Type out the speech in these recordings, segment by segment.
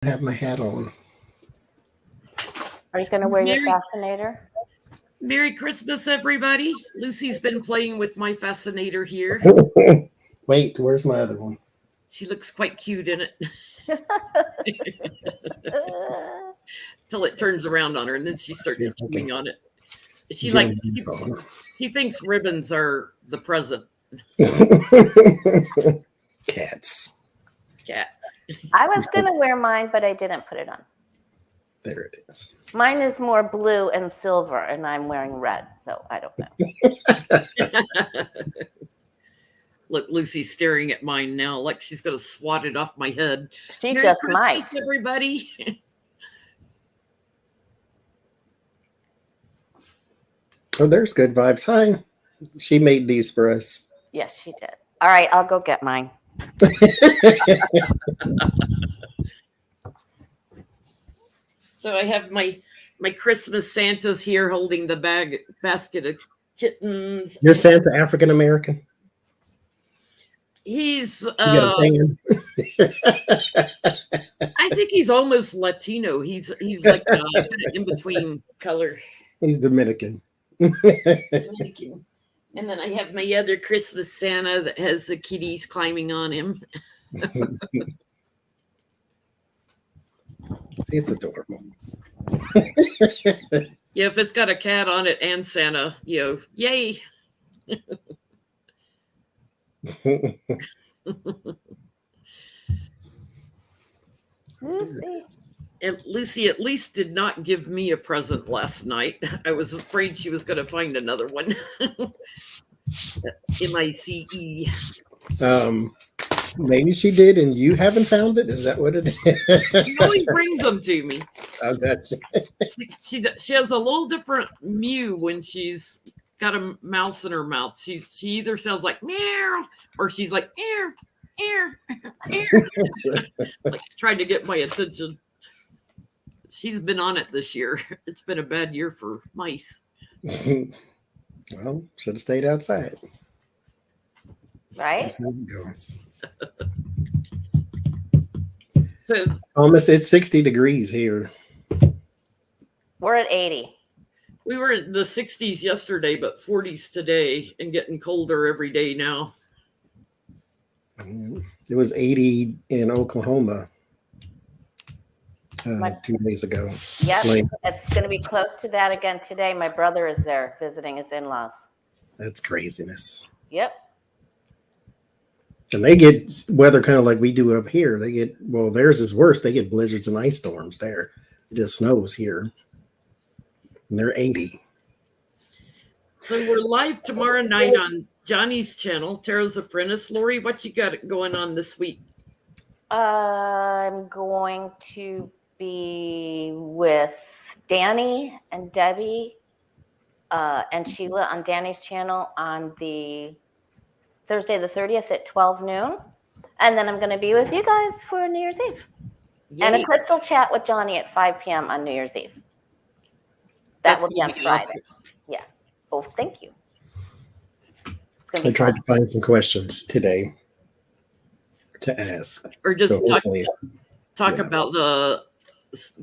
Have my hat on. Are you going to wear your Merry, fascinator? Merry Christmas, everybody. Lucy's been playing with my fascinator here. Wait, where's my other one? She looks quite cute in it till it turns around on her, and then she starts See if I can chewing on it. She get like a she, on. she thinks ribbons are the present. Cats. Cats. I was going to wear mine, but I didn't put it on. There it is. Mine is more blue and silver, and I'm wearing red, so I don't know. Look, Lucy's staring at mine now like she's going to swat it off my head. She Merry just Christmas, might. everybody. Oh, there's good vibes. Hi. She made these for us. Yes, she did. All right, I'll go get mine. So I have my Christmas Santas here holding the basket of kittens. You're Santa African American? He's You got a tan? I think he's almost Latino. He's like kind of in between color. He's Dominican. Dominican. And then I have my other Christmas Santa that has the kitties climbing on him. See, it's adorable. Yeah, if it's got a cat on it and Santa, yay. Lucy. And Lucy at least did not give me a present last night. I was afraid she was going to find another one. M-I-C-E. Maybe she did, and you haven't found it. Is that what it is? She always brings them to me. Oh, that's She has a little different mew when she's got a mouse in her mouth. She either sounds like meow or she's like ear, ear, ear. Like trying to get my attention. She's been on it this year. It's been a bad year for mice. Well, should have stayed outside. Right? That's how it goes. So Almost, it's 60 degrees here. We're at 80. we were in the 60s yesterday, but 40s today, and getting colder every day now. It was 80 in Oklahoma 2 days ago. Yep, Like, it's going to be close to that again today. My brother is there visiting his in-laws. that's craziness. Yep. And they get weather kind of like we do up here. They get, well, theirs is worse. They get blizzards and ice storms there. It just snows here. And they're 80. So we're live tomorrow night on Johnny's channel, Tara's Apprentice. Lori, what you got going on this week? I'm going to be with Danny and Debbie and Sheila on Danny's channel on the Thursday the 30th at 12 noon. And then I'm going to be with you guys for New Year's Eve. Yay. And a crystal chat with Johnny at 5 p.m. on New Year's Eve. That will be on Friday. Awesome. Yeah. Oh, thank you. I tried to find some questions today to ask. Or just So talk yeah. about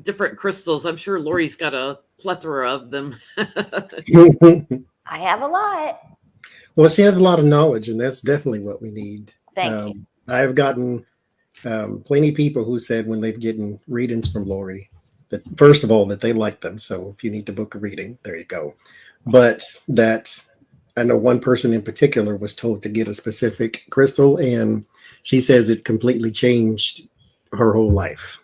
different crystals. I'm sure Lori's got a plethora of them. I have a lot. Well, she has a lot of knowledge, and that's definitely what we need. Thank you. I've gotten plenty of people who said when they've gotten readings from Lori that, first of all, that they like them. So if you need to book a reading, there you go. But that I know one person in particular was told to get a specific crystal, and she says it completely changed her whole life.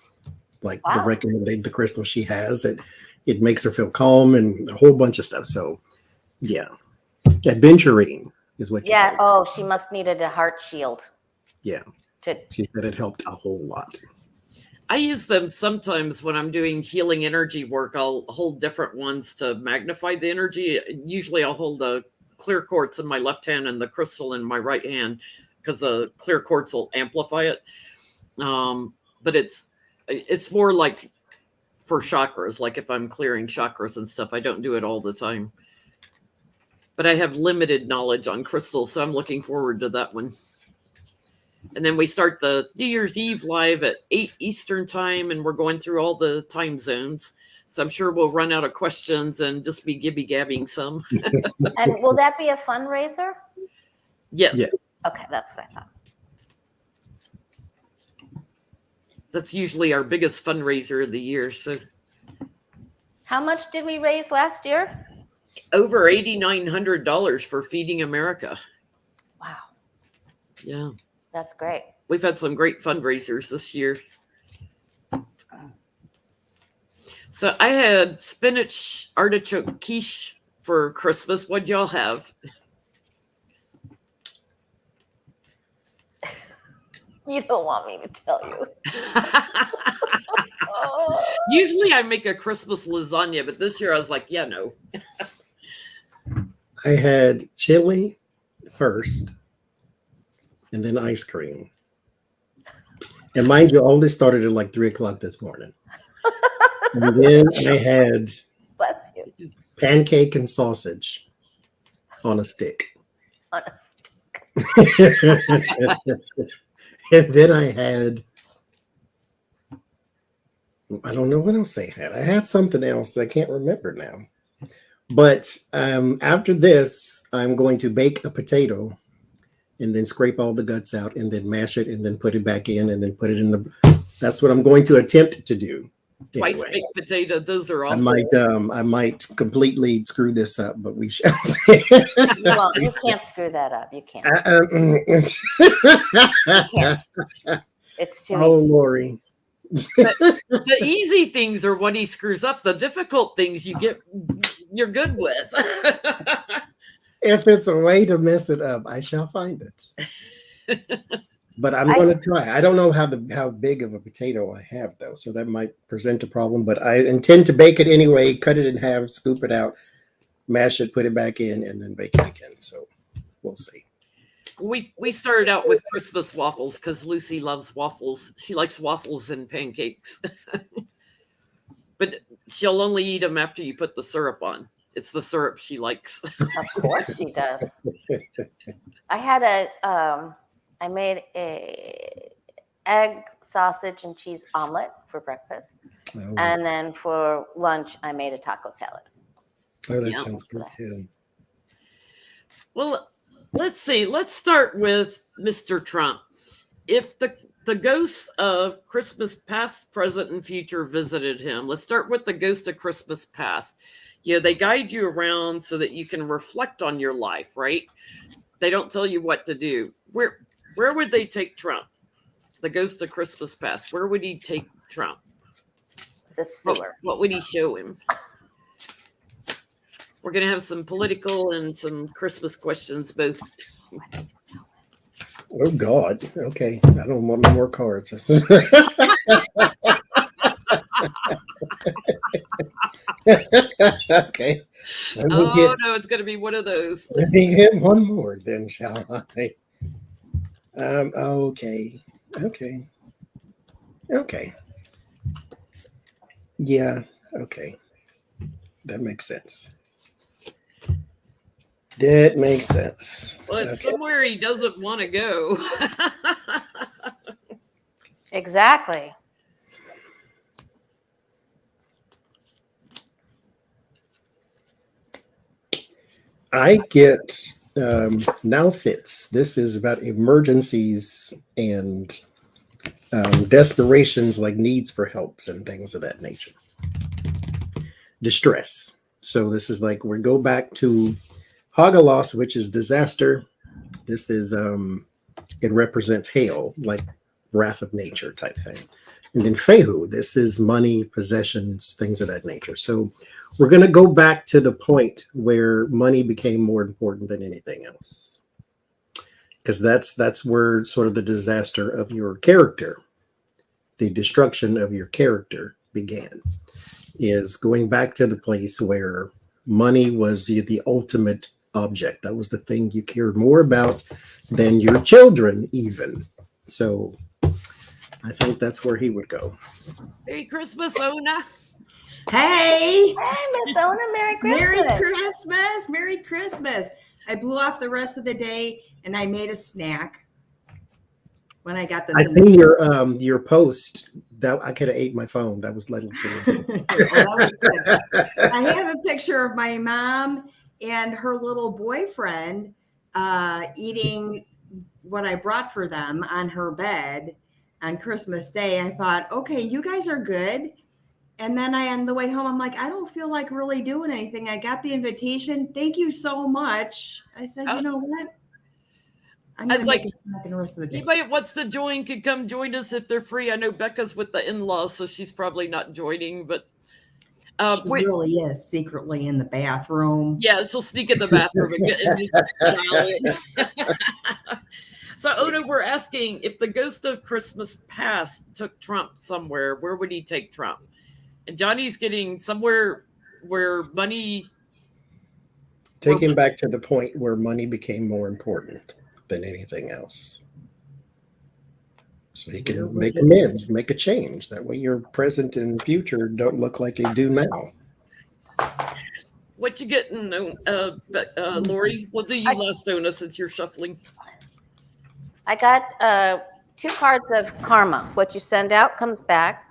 Like the crystal she has, it makes her feel calm and a whole bunch of stuff. So yeah. Adventuring is what you Yeah. Oh, she must needed a heart shield. Yeah. She said it helped a whole lot. I use them sometimes when I'm doing healing energy work. I'll hold different ones to magnify the energy. Usually I'll hold a clear quartz in my left hand and the crystal in my right hand because the clear quartz will amplify it. But it's more like for chakras, like if I'm clearing chakras and stuff. I don't do it all the time. But I have limited knowledge on crystals, so I'm looking forward to that one. And then we start the New Year's Eve live at 8 Eastern time, and we're going through all the time zones. So I'm sure we'll run out of questions and just be gibby-gabbing some. And will that be a fundraiser? Yes. Yeah. Okay, that's what I thought. That's usually our biggest fundraiser of the year. So How much did we raise last year? over $8,900 for Feeding America. Wow, Yeah. that's great. We've had some great fundraisers this year. So I had spinach artichoke quiche for Christmas. What'd y'all have? You don't want me to tell you. Oh. Usually I make a Christmas lasagna, but this year I was like, yeah, no. I had chili first, and then ice cream. And mind you, all this started at like 3:00 this morning. And then I had Bless you. pancake and sausage on a stick. On a stick. And then I had, I don't know what else I had. I had something else I can't remember now. But after this, I'm going to bake a potato and then scrape all the guts out and then mash it and then put it back in and then put it in the. That's what I'm going to attempt to do. Twice Anyway, baked potato. Those are I awesome. might completely screw this up, but we shall see. Well, you can't screw that up. You can't. It's too Oh, easy. Lori. The easy things are what he screws up. The difficult things you're good with. If it's a way to mess it up, I shall find it. But I'm going to try. I don't know how big of a potato I have, though, so that might present a problem. But I intend to bake it anyway, cut it in half, scoop it out, mash it, put it back in, and then bake it again. So we'll see. We started out with Christmas waffles because Lucy loves waffles. She likes waffles and pancakes. But she'll only eat them after you put the syrup on. It's the syrup she likes. Of course she does. I made a egg, sausage, and cheese omelet for breakfast. Oh, And then for lunch, I made a taco salad. that Yeah. sounds good, too. Well, let's see. Let's start with Mr. Trump. If the ghosts of Christmas past, present, and future visited him, let's start with the ghost of Christmas past. Yeah, they guide you around so that you can reflect on your life, right? They don't tell you what to do. Where would they take Trump? The ghost of Christmas past. Where would he take Trump? The sewer. What would he show him? We're going to have some political and some Christmas questions both. Oh, God. Okay. I don't want no more cards. Okay. Oh, no, it's going to be one of those. Let me get one more then, shall I? Okay. Yeah, okay. That makes sense. That makes sense. Well, it's Okay. somewhere he doesn't want to go. Exactly. I get now fits. This is about emergencies and desperations, like needs for helps and things of that nature. Distress. So this is like we go back to Hagalos, which is disaster. This is it represents hail, like wrath of nature type thing. And then Fehu, this is money, possessions, things of that nature. So we're going to go back to the point where money became more important than anything else. Because that's where sort of the disaster of your character, the destruction of your character began, is going back to the place where money was the ultimate object. That was the thing you cared more about than your children even. So I think that's where he would go. Merry Christmas, Ona. Hey, Hey, Miss Ona, Merry Christmas. Merry Christmas. Merry Christmas. I blew off the rest of the day and I made a snack. when I got this. I seen your post. That I could have ate my phone. That was little. That was good. I have a picture of my mom and her little boyfriend eating what I brought for them on her bed on Christmas Day. I thought, okay, you guys are good. And then on the way home, I'm like, I don't feel like really doing anything. I got the invitation. Thank you so much. I said, you know what? I'm going to make a snack the rest of the day. Anybody that wants to join could come join us if they're free. I know Becca's with the in-laws, so she's probably not joining, but she really is secretly in the bathroom. Yeah, she'll sneak in the bathroom and get So, Oda, we're asking, if the ghost of Christmas past took Trump somewhere, where would he take Trump? And Johnny's getting somewhere where money... Take him back to the point where money became more important than anything else. So he can make amends, make a change. That way your present and future don't look like they do now. What you getting, Lori? What do you last own us since you're shuffling? I got 2 cards of karma. What you send out comes back,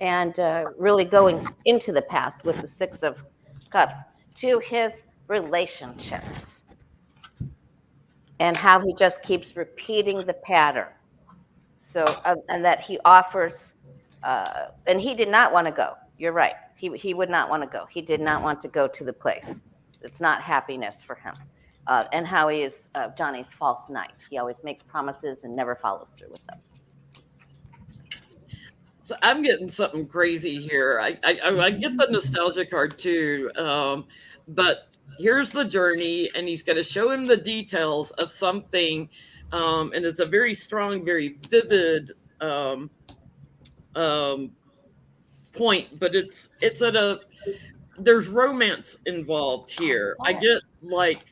and really going into the past with the 6 of Cups to his relationships and how he just keeps repeating the pattern. So, and that he offers, and he did not want to go. You're right. He would not want to go. He did not want to go to the place. It's not happiness for him. And how he is Johnny's false knight. He always makes promises and never follows through with them. So I'm getting something crazy here. I get the nostalgia card too, but here's the journey, and he's going to show him the details of something, and it's a very strong, very vivid point. But it's at a there's romance involved here. I get like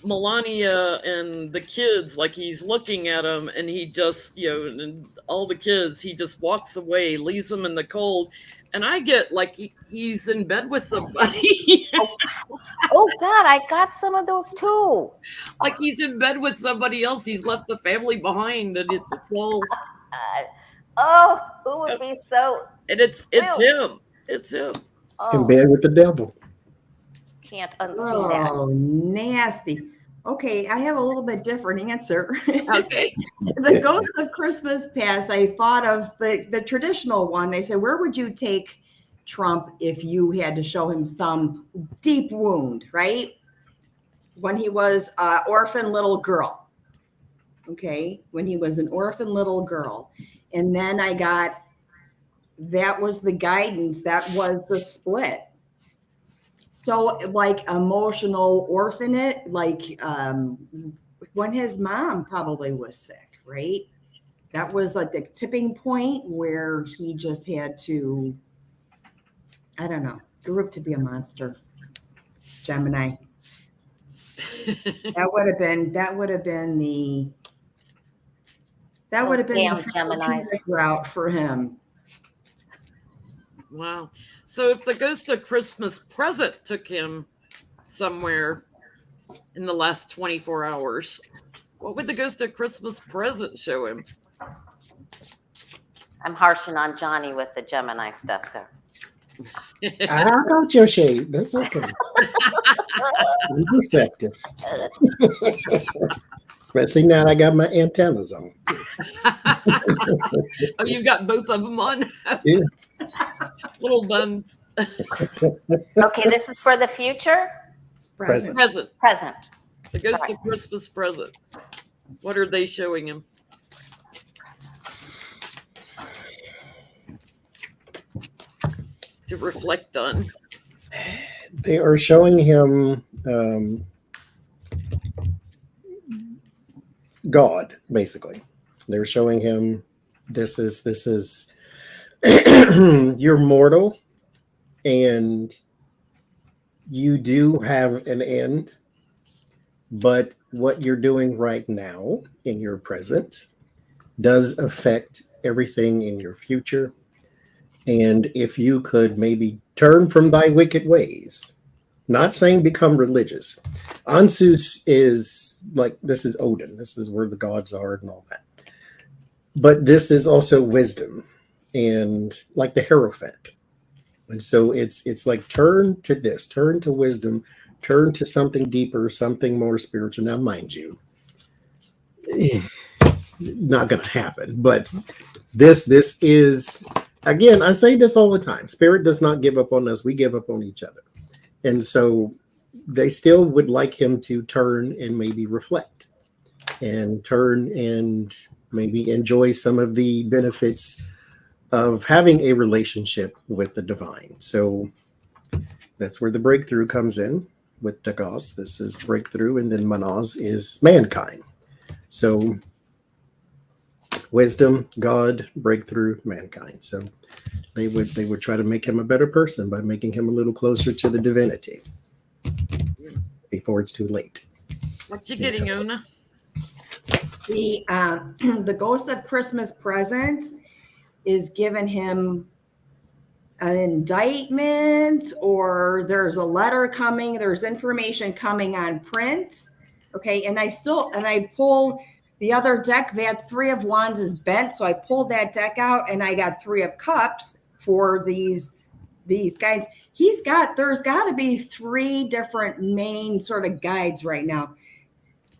Melania and the kids, like he's looking at them and he just, and all the kids, he just walks away, leaves them in the cold. And I get like he's in bed with somebody. Oh God, I got some of those too. Like he's in bed with somebody else. He's left the family behind, and it's all. Oh, who would be so? And it's him. It's him. Oh, In bed with the devil. can't unsee that. Oh, nasty. Okay, I have a little bit different answer. Okay. The Ghost of Christmas Past, I thought of the traditional one. They said, where would you take Trump if you had to show him some deep wound, right? When he was an orphan little girl. Okay, when he was an orphan little girl. And then I got, that was the guidance, that was the split. So like emotional orphanage, like when his mom probably was sick, right? That was like the tipping point where he just had to, I don't know, grew up to be a monster. Gemini. That would have been the Gemini route for him. Wow. So if the Ghost of Christmas Present took him somewhere in the last 24 hours, what would the Ghost of Christmas Present show him? I'm harshing on Johnny with the Gemini stuff there. I got your shade. That's okay. Be receptive. Especially now that I got my antennas on. Oh, you've got both of them on? Yeah. Little buns. Okay, this is for the future. Present. Present. The Ghost Sorry. of Christmas Present. What are they showing him? To reflect on. They are showing him God, basically. They're showing him this is you're mortal and you do have an end, but what you're doing right now in your present does affect everything in your future. And if you could maybe turn from thy wicked ways Not saying become religious. Ansus is like, this is Odin. This is where the gods are and all that. But this is also wisdom and like the Hierophant. And so it's like turn to this, turn to wisdom, turn to something deeper, something more spiritual. Now, mind you, not going to happen. But this is, again, I say this all the time. Spirit does not give up on us. We give up on each other. And so they still would like him to turn and maybe reflect and turn and maybe enjoy some of the benefits of having a relationship with the divine. So that's where the breakthrough comes in with Dagos. This is breakthrough, and then Manaz is mankind. So wisdom, God, breakthrough, mankind. So they would try to make him a better person by making him a little closer to the divinity before it's too late. What you getting, Ona? The Ghost of Christmas Present is giving him an indictment, or there's a letter coming, there's information coming on print. Okay, and I pulled the other deck. They had 3 of Wands is bent, so I pulled that deck out and I got 3 of Cups for these guides. There's got to be 3 different main sort of guides right now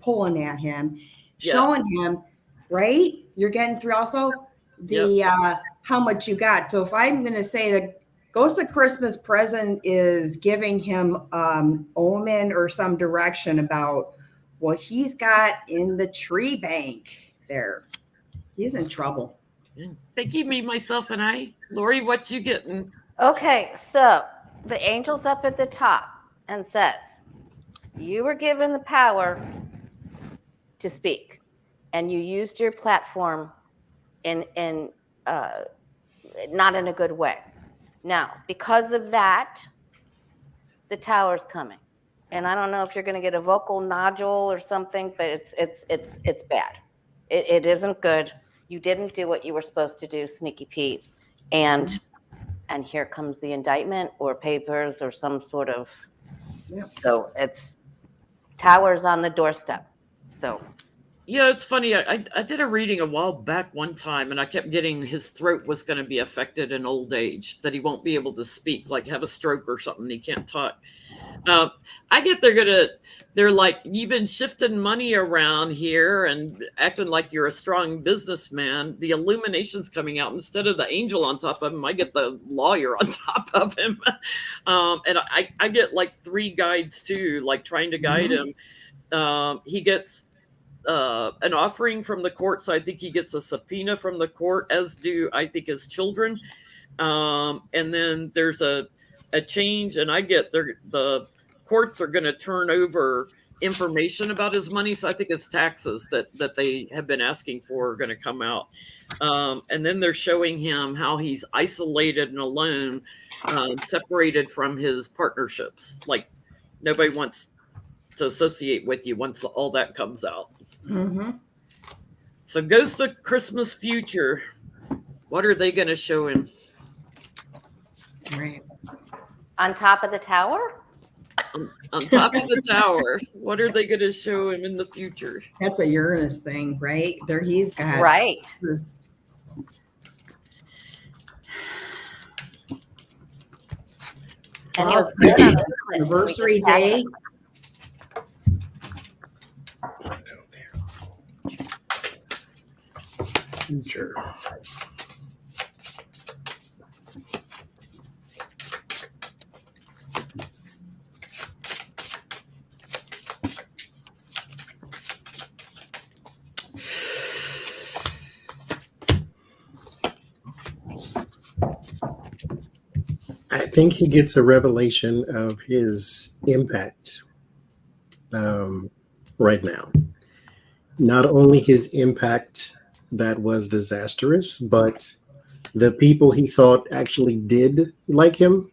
pulling at him, showing him, right? You're getting 3 also the how much you got. So if I'm going to say the Ghost of Christmas Present is giving him omen or some direction about what he's got in the tree bank there. He's in trouble. Thank you, me, myself, and I. Lori, what you getting? Okay, so the angel's up at the top and says, you were given the power to speak, and you used your platform in not in a good way. Now, because of that, the tower's coming. And I don't know if you're going to get a vocal nodule or something, but it's bad. It isn't good. You didn't do what you were supposed to do, Sneaky Pete. And here comes the indictment or papers or some sort of. So it's towers on the doorstep. So. Yeah, it's funny. I did a reading a while back one time, and I kept getting his throat was going to be affected in old age, that he won't be able to speak, like have a stroke or something. He can't talk. I get they're like, you've been shifting money around here and acting like you're a strong businessman. The illumination's coming out. Instead of the angel on top of him, I get the lawyer on top of him. And I get like 3 guides too, like trying to guide him. He gets an offering from the court, so I think he gets a subpoena from the court, as do I think his children. And then there's a change, and I get the courts are going to turn over information about his money, so I think it's taxes that they have been asking for are going to come out. And then they're showing him how he's isolated and alone, separated from his partnerships. Like nobody wants to associate with you once all that comes out. So Ghost of Christmas Future, what are they going to show him? Right. On top of the tower? On top of the tower, what are they going to show him in the future? That's a Uranus thing, right? There he's got right. This. And Wow, anniversary day. Future. I think he gets a revelation of his impact right now. Not only his impact that was disastrous, but the people he thought actually did like him,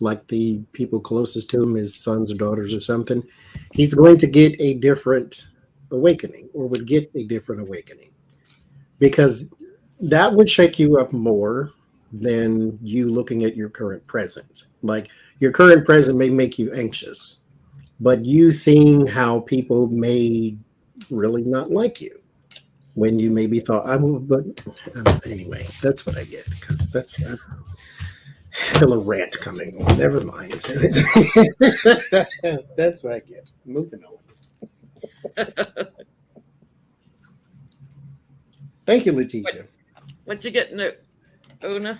like the people closest to him, his sons or daughters or something, he's going to get a different awakening, or would get a different awakening, because that would shake you up more than you looking at your current present. Like Your current present may make you anxious, but you seeing how people may really not like you when you maybe thought, I will, but anyway, that's what I get because I feel a rant coming on. Never mind. That's what I get. Moving on. Thank you, Letitia. What you getting at, Una?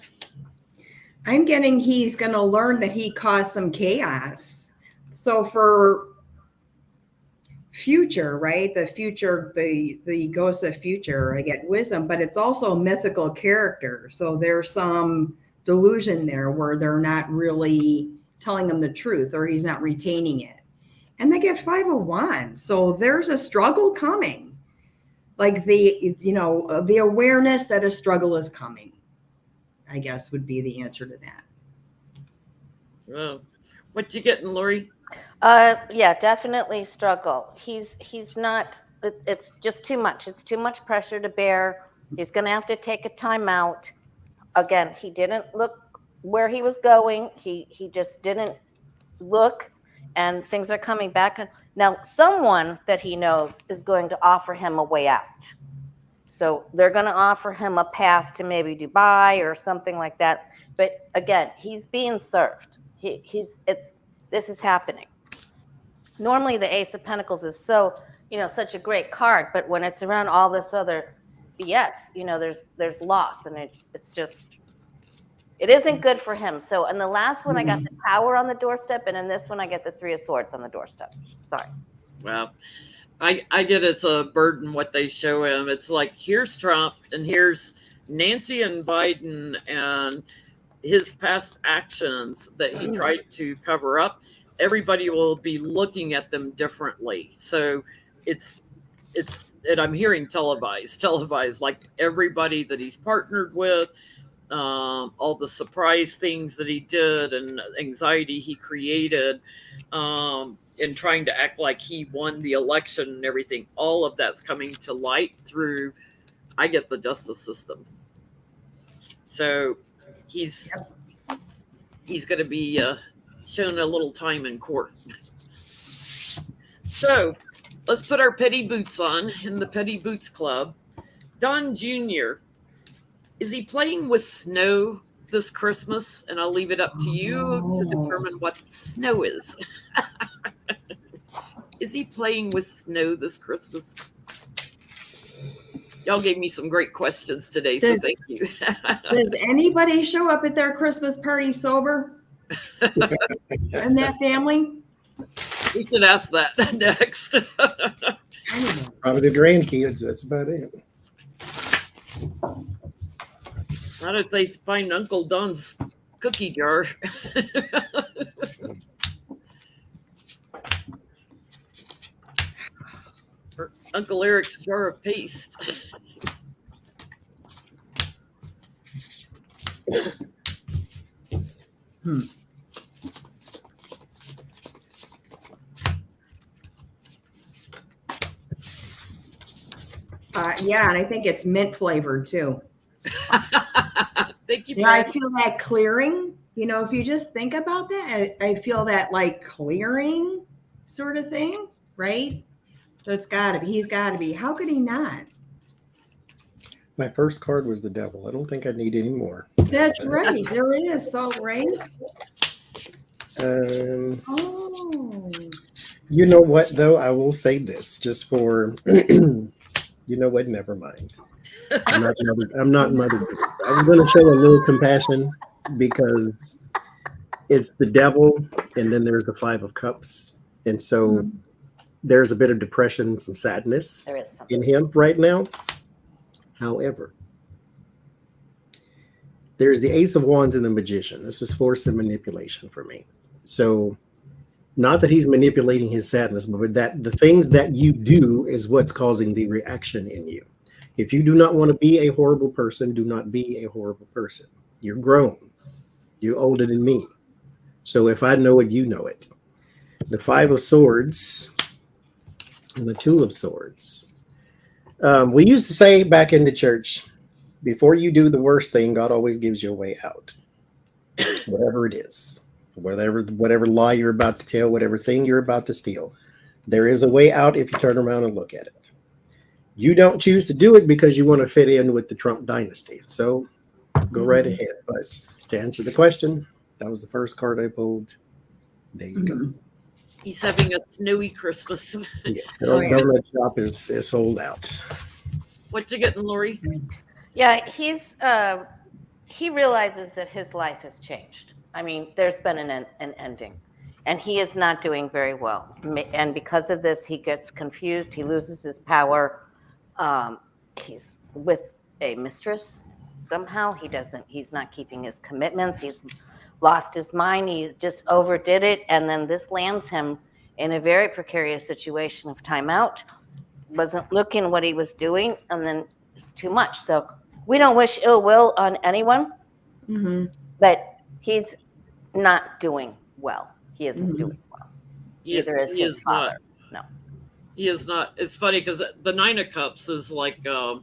I'm getting he's going to learn that he caused some chaos. So for future, right? The future, the ghost of future, I get wisdom, but it's also a mythical character. So there's some delusion there where they're not really telling him the truth or he's not retaining it. And I get 5 of Wands. So there's a struggle coming. Like the awareness that a struggle is coming, I guess would be the answer to that. Oh, what you getting, Lori? Yeah, definitely struggle. He's not, it's just too much. It's too much pressure to bear. He's going to have to take a time out. Again, he didn't look where he was going. He just didn't look, and things are coming back. Now, someone that he knows is going to offer him a way out. So they're going to offer him a pass to maybe Dubai or something like that. But again, he's being served. This is happening. Normally the Ace of Pentacles is such a great card, but when it's around all this other BS, there's loss, and it isn't good for him. So in the last one, I got the Tower on the doorstep, and in this one, I get the 3 of Swords on the doorstep. Sorry. Well, I get it's a burden what they show him. It's like, here's Trump, and here's Nancy and Biden and his past actions that he tried to cover up. Everybody will be looking at them differently. So it's and I'm hearing televised, like everybody that he's partnered with, all the surprise things that he did and anxiety he created, in trying to act like he won the election and everything. All of that's coming to light through, I get the justice system. So he's going to be shown a little time in court. So let's put our petty boots on in the Petty Boots Club. Don Jr., is he playing with snow this Christmas? And I'll leave it up to you to determine what snow is. Is he playing with snow this Christmas? Y'all gave me some great questions today, so thank you. Does anybody show up at their Christmas party sober? In that family? We should ask that next. Probably the grandkids. That's about it. How did they find Uncle Don's cookie jar? Or Uncle Eric's jar of paste. Yeah, and I think it's mint flavored too. Thank you. Yeah, I feel that clearing. If you just think about that, I feel that like clearing sort of thing, right? So it's got to be. He's got to be. How could he not? My first card was the devil. I don't think I need any more. That's right. There it is. So right. You know what, though? I will say this just for, you know what? Never mind. I'm not Mother. I'm going to show a little compassion because it's the devil, and then there's the 5 of Cups. And so there's a bit of depression, some sadness in him right now. However, there's the Ace of Wands and the Magician. This is force and manipulation for me. So not that he's manipulating his sadness, but that the things that you do is what's causing the reaction in you. If you do not want to be a horrible person, do not be a horrible person. You're grown. You're older than me. So if I know it, you know it. The 5 of Swords and the 2 of Swords. We used to say back in the church, before you do the worst thing, God always gives you a way out. Whatever it is. whatever lie you're about to tell, whatever thing you're about to steal. There is a way out if you turn around and look at it. You don't choose to do it because you want to fit in with the Trump dynasty. So go right ahead. But to answer the question, that was the first card I pulled. There you go. He's having a snowy Christmas. Yeah, the old government shop is sold out. What you getting, Lori? Yeah, he realizes that his life has changed. I mean, there's been an ending, and he is not doing very well. And because of this, he gets confused. He loses his power. He's with a mistress somehow. He's not keeping his commitments. He's lost his mind. He just overdid it. And then this lands him in a very precarious situation of timeout. Wasn't looking what he was doing, and then it's too much. So we don't wish ill will on anyone, but he's not doing well. He isn't doing well. Either is his father. No. He is not. It's funny because the Nine of Cups is like got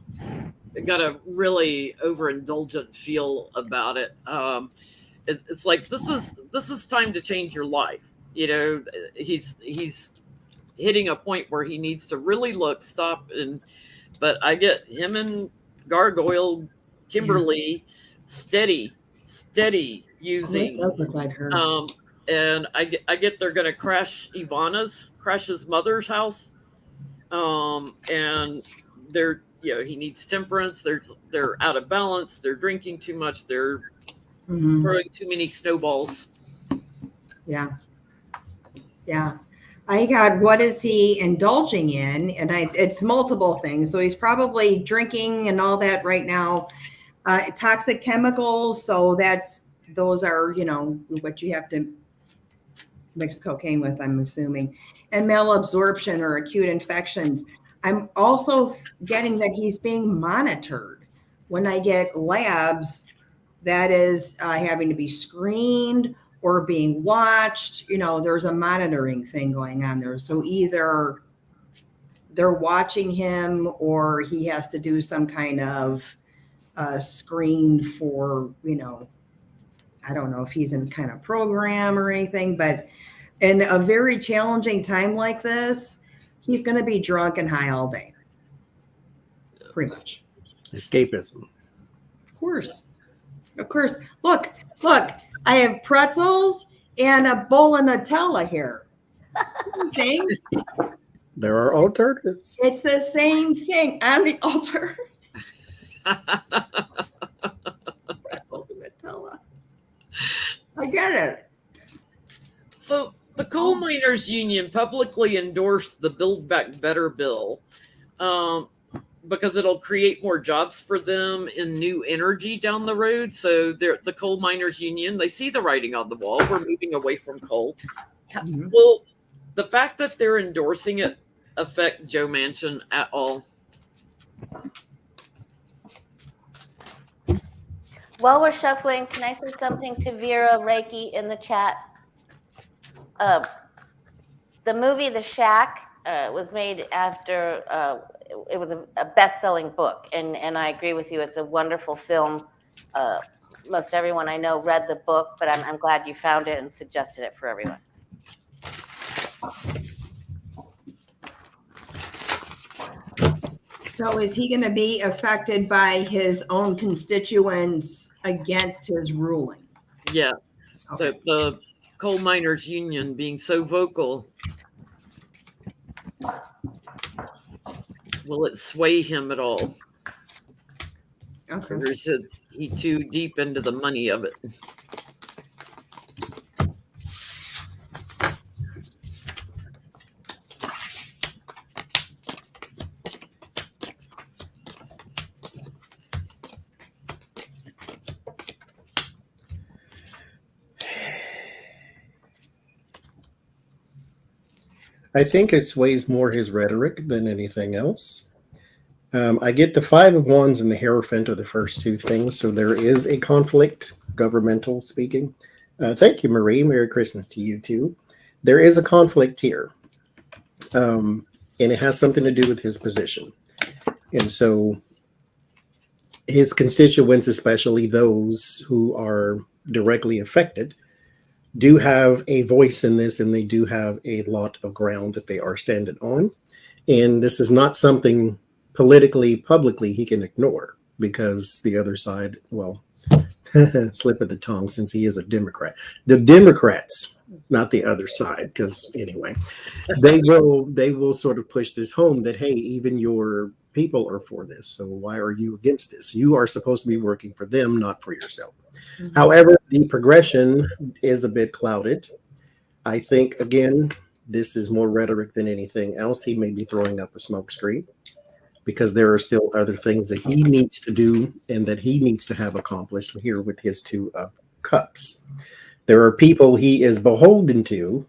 a really overindulgent feel about it. It's like this is time to change your life. You know, he's hitting a point where he needs to really stop. But I get him and Gargoyle, Kimberly, steady using. It does look like her. And I get they're going to crash his mother's house. And they're, he needs temperance. They're out of balance. They're drinking too much. They're throwing too many snowballs. Yeah. I got, what is he indulging in? And it's multiple things. So he's probably drinking and all that right now. Toxic chemicals. So those are, what you have to mix cocaine with, I'm assuming. And malabsorption or acute infections. I'm also getting that he's being monitored. When I get labs, that is having to be screened or being watched. There's a monitoring thing going on there. So either they're watching him or he has to do some kind of screen for, I don't know if he's in kind of program or anything, but in a very challenging time like this, he's going to be drunk and high all day. Pretty much. Escapism. Of course. Look, I have pretzels and a bowl of Nutella here. Same thing. There are alternatives. It's the same thing on the altar. Pretzels and Nutella. I get it. So the Coal Miners Union publicly endorsed the Build Back Better bill because it'll create more jobs for them in new energy down the road. So the Coal Miners Union, they see the writing on the wall. We're moving away from coal. Will the fact that they're endorsing it affect Joe Manchin at all? While we're shuffling, can I say something to Vera Reiki in the chat? The movie The Shack was made after it was a best-selling book, and I agree with you. It's a wonderful film. Most everyone I know read the book, but I'm glad you found it and suggested it for everyone. So is he going to be affected by his own constituents against his ruling? Yeah. Okay. The Coal Miners Union being so vocal, will it sway him at all? Okay. Or is he too deep into the money of it? I think it sways more his rhetoric than anything else. I get the Five of Wands and the Hierophant are the first two things, so there is a conflict, governmental speaking. Thank you, Marie. Merry Christmas to you, too. There is a conflict here, and it has something to do with his position. And so his constituents, especially those who are directly affected, do have a voice in this, and they do have a lot of ground that they are standing on. And this is not something politically, publicly he can ignore, because the other side, well, slip of the tongue, since he is a Democrat. The Democrats, not the other side, because anyway, they will sort of push this home that, hey, even your people are for this, so why are you against this? You are supposed to be working for them, not for yourself. Mhm. However, the progression is a bit clouded. I think, again, this is more rhetoric than anything else. He may be throwing up a smokescreen, because there are still other things that he needs to do and that he needs to have accomplished here with his two cups. There are people he is beholden to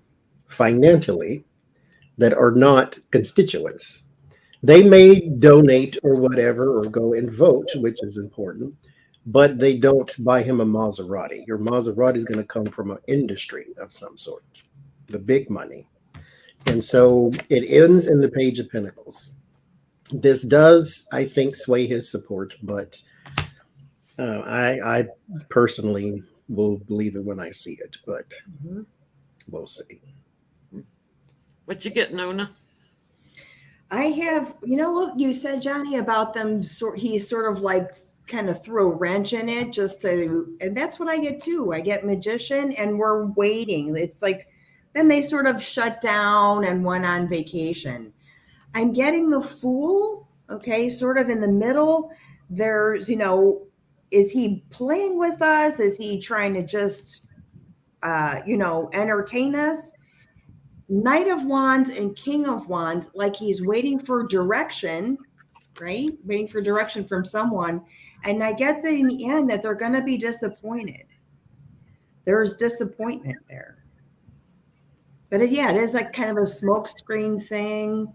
financially that are not constituents. They may donate or whatever, or go and vote, which is important, but they don't buy him a Maserati. Your Maserati is going to come from an industry of some sort, the big money. And so it ends in the Page of Pentacles. This does, I think, sway his support, but I personally will believe it when I see it, but Mhm. we'll see. What you get, Nona? I have, you know what you said, Johnny, about them. He's sort of like kind of threw a wrench in it just to, and that's what I get too. I get Magician, and we're waiting. It's like, then they sort of shut down and went on vacation. I'm getting the Fool, okay, sort of in the middle. There's, is he playing with us? Is he trying to just, entertain us? Knight of Wands and King of Wands, like he's waiting for direction, right? Waiting for direction from someone. And I get that in the end that they're going to be disappointed. There's disappointment there. But it is like kind of a smokescreen thing,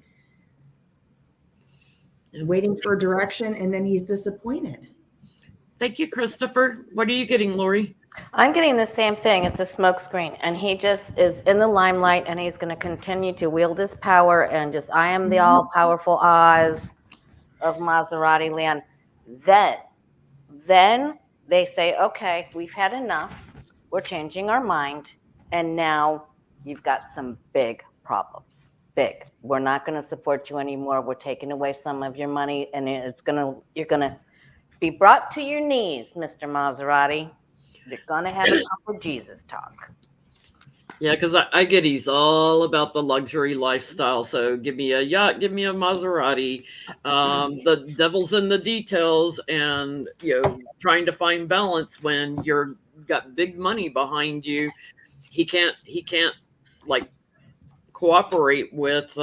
waiting for direction, and then he's disappointed. Thank you, Christopher. What are you getting, Lori? I'm getting the same thing. It's a smokescreen, and he just is in the limelight, and he's going to continue to wield his power and just, I am the all-powerful Oz of Maserati land. Then they say, okay, we've had enough. We're changing our mind, and now you've got some big problems. Big. We're not going to support you anymore. We're taking away some of your money, and you're going to be brought to your knees, Mr. Maserati. You're going to have a couple Jesus talk. Yeah, because I get he's all about the luxury lifestyle. So give me a yacht, give me a Maserati. The devil's in the details, and trying to find balance when you're got big money behind you. He can't like cooperate with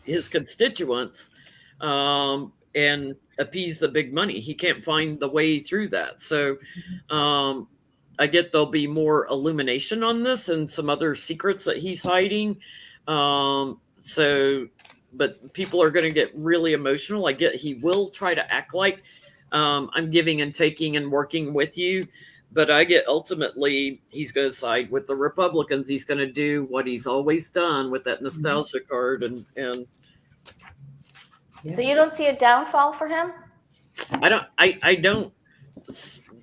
his constituents and appease the big money. He can't find the way through that. So I get there'll be more illumination on this and some other secrets that he's hiding. But people are going to get really emotional. I get he will try to act like I'm giving and taking and working with you. But I get ultimately he's going to side with the Republicans. He's going to do what he's always done with that nostalgia card. And So you don't see a downfall for him? I don't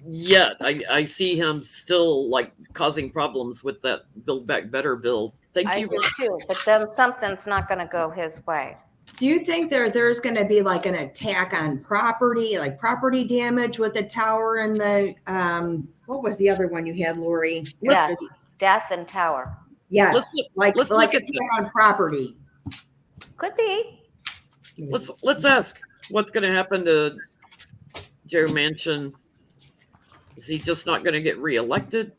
yet. I see him still like causing problems with that Build Back Better bill. Thank you. I do too, but then something's not going to go his way. Do you think there's going to be like an attack on property, like property damage with the tower and the what was the other one you had, Lori? Death and tower. Yes, let's look at attack on property. Could be. Let's ask what's going to happen to Joe Manchin. Is he just not going to get reelected?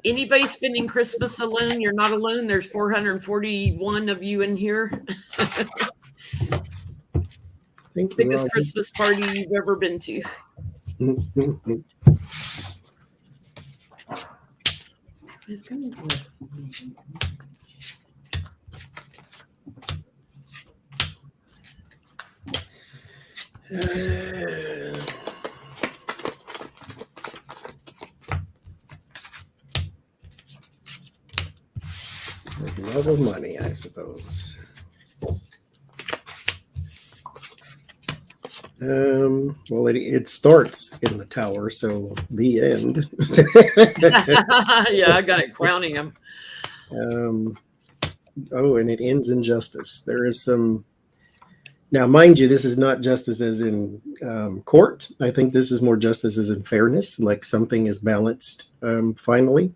Anybody spending Christmas alone? You're not alone. There's 441 of you in here. Biggest Christmas party you've ever been to. It's going to do it. Love of money, I suppose. Well, it starts in the tower, so the end. Yeah, I got it crowning him. um, oh, and it ends in justice. There is some. Now, mind you, this is not justice as in court. I think this is more justice as in fairness, like something is balanced finally.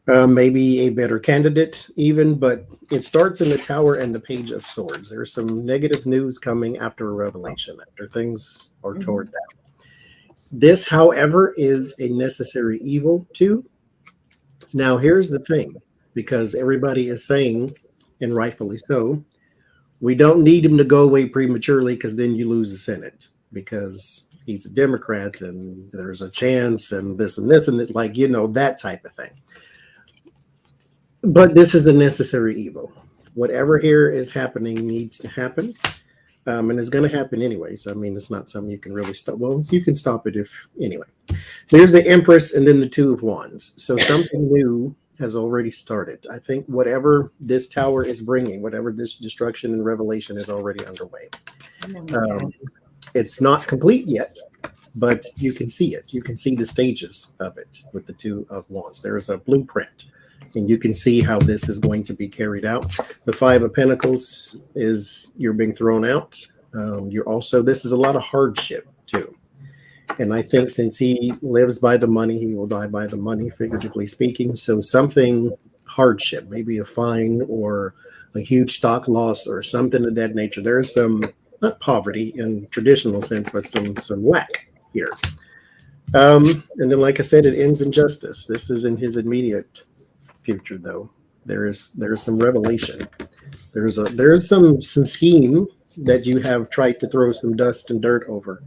Maybe a better candidate, even, but it starts in the Tower and the Page of Swords. There's some negative news coming after a revelation, after things are torn down. This, however, is a necessary evil too. Now, here's the thing, because everybody is saying, and rightfully so, we don't need him to go away prematurely because then you lose the Senate because he's a Democrat and there's a chance and this and this and this, like, that type of thing. But this is a necessary evil. Whatever here is happening needs to happen. And it's going to happen anyway. So, I mean, it's not something you can really stop. Well, you can stop it anyway. There's the Empress and then the Two of Wands. So something new has already started. I think whatever this tower is bringing, whatever this destruction and revelation is already underway. It's not complete yet, but you can see it. You can see the stages of it with the Two of Wands. There is a blueprint. And you can see how this is going to be carried out. The Five of Pentacles is you're being thrown out. This is a lot of hardship too. And I think since he lives by the money, he will die by the money, figuratively speaking. So something hardship, maybe a fine or a huge stock loss or something of that nature. There is some, not poverty in traditional sense, but some lack here. And then, like I said, it ends in justice. This is in his immediate future, though. There is some revelation. There's some scheme that you have tried to throw some dust and dirt over.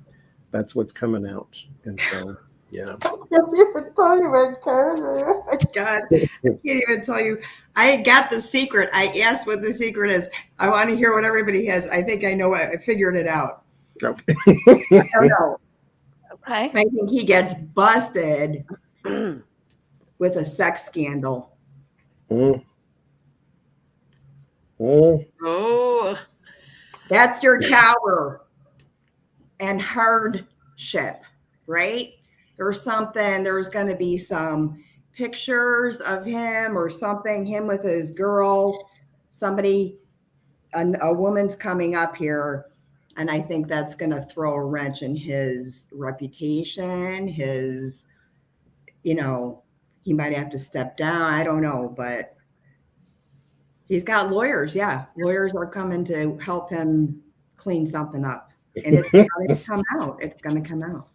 That's what's coming out. And so, yeah. I can't even tell you what Oh my God, I can't even tell you. I got the secret. I asked what the secret is. I want to hear what everybody has. I think I know. I figured it out. Oh. I don't know. Okay. I think he gets busted with a sex scandal. Oh, That's your tower and hardship, right? There's going to be some pictures of him or something, him with his girl, a woman's coming up here. And I think that's going to throw a wrench in his reputation, he might have to step down. I don't know, but he's got lawyers. Yeah. Lawyers are coming to help him clean something up. And it's going to come out. It's going to come out.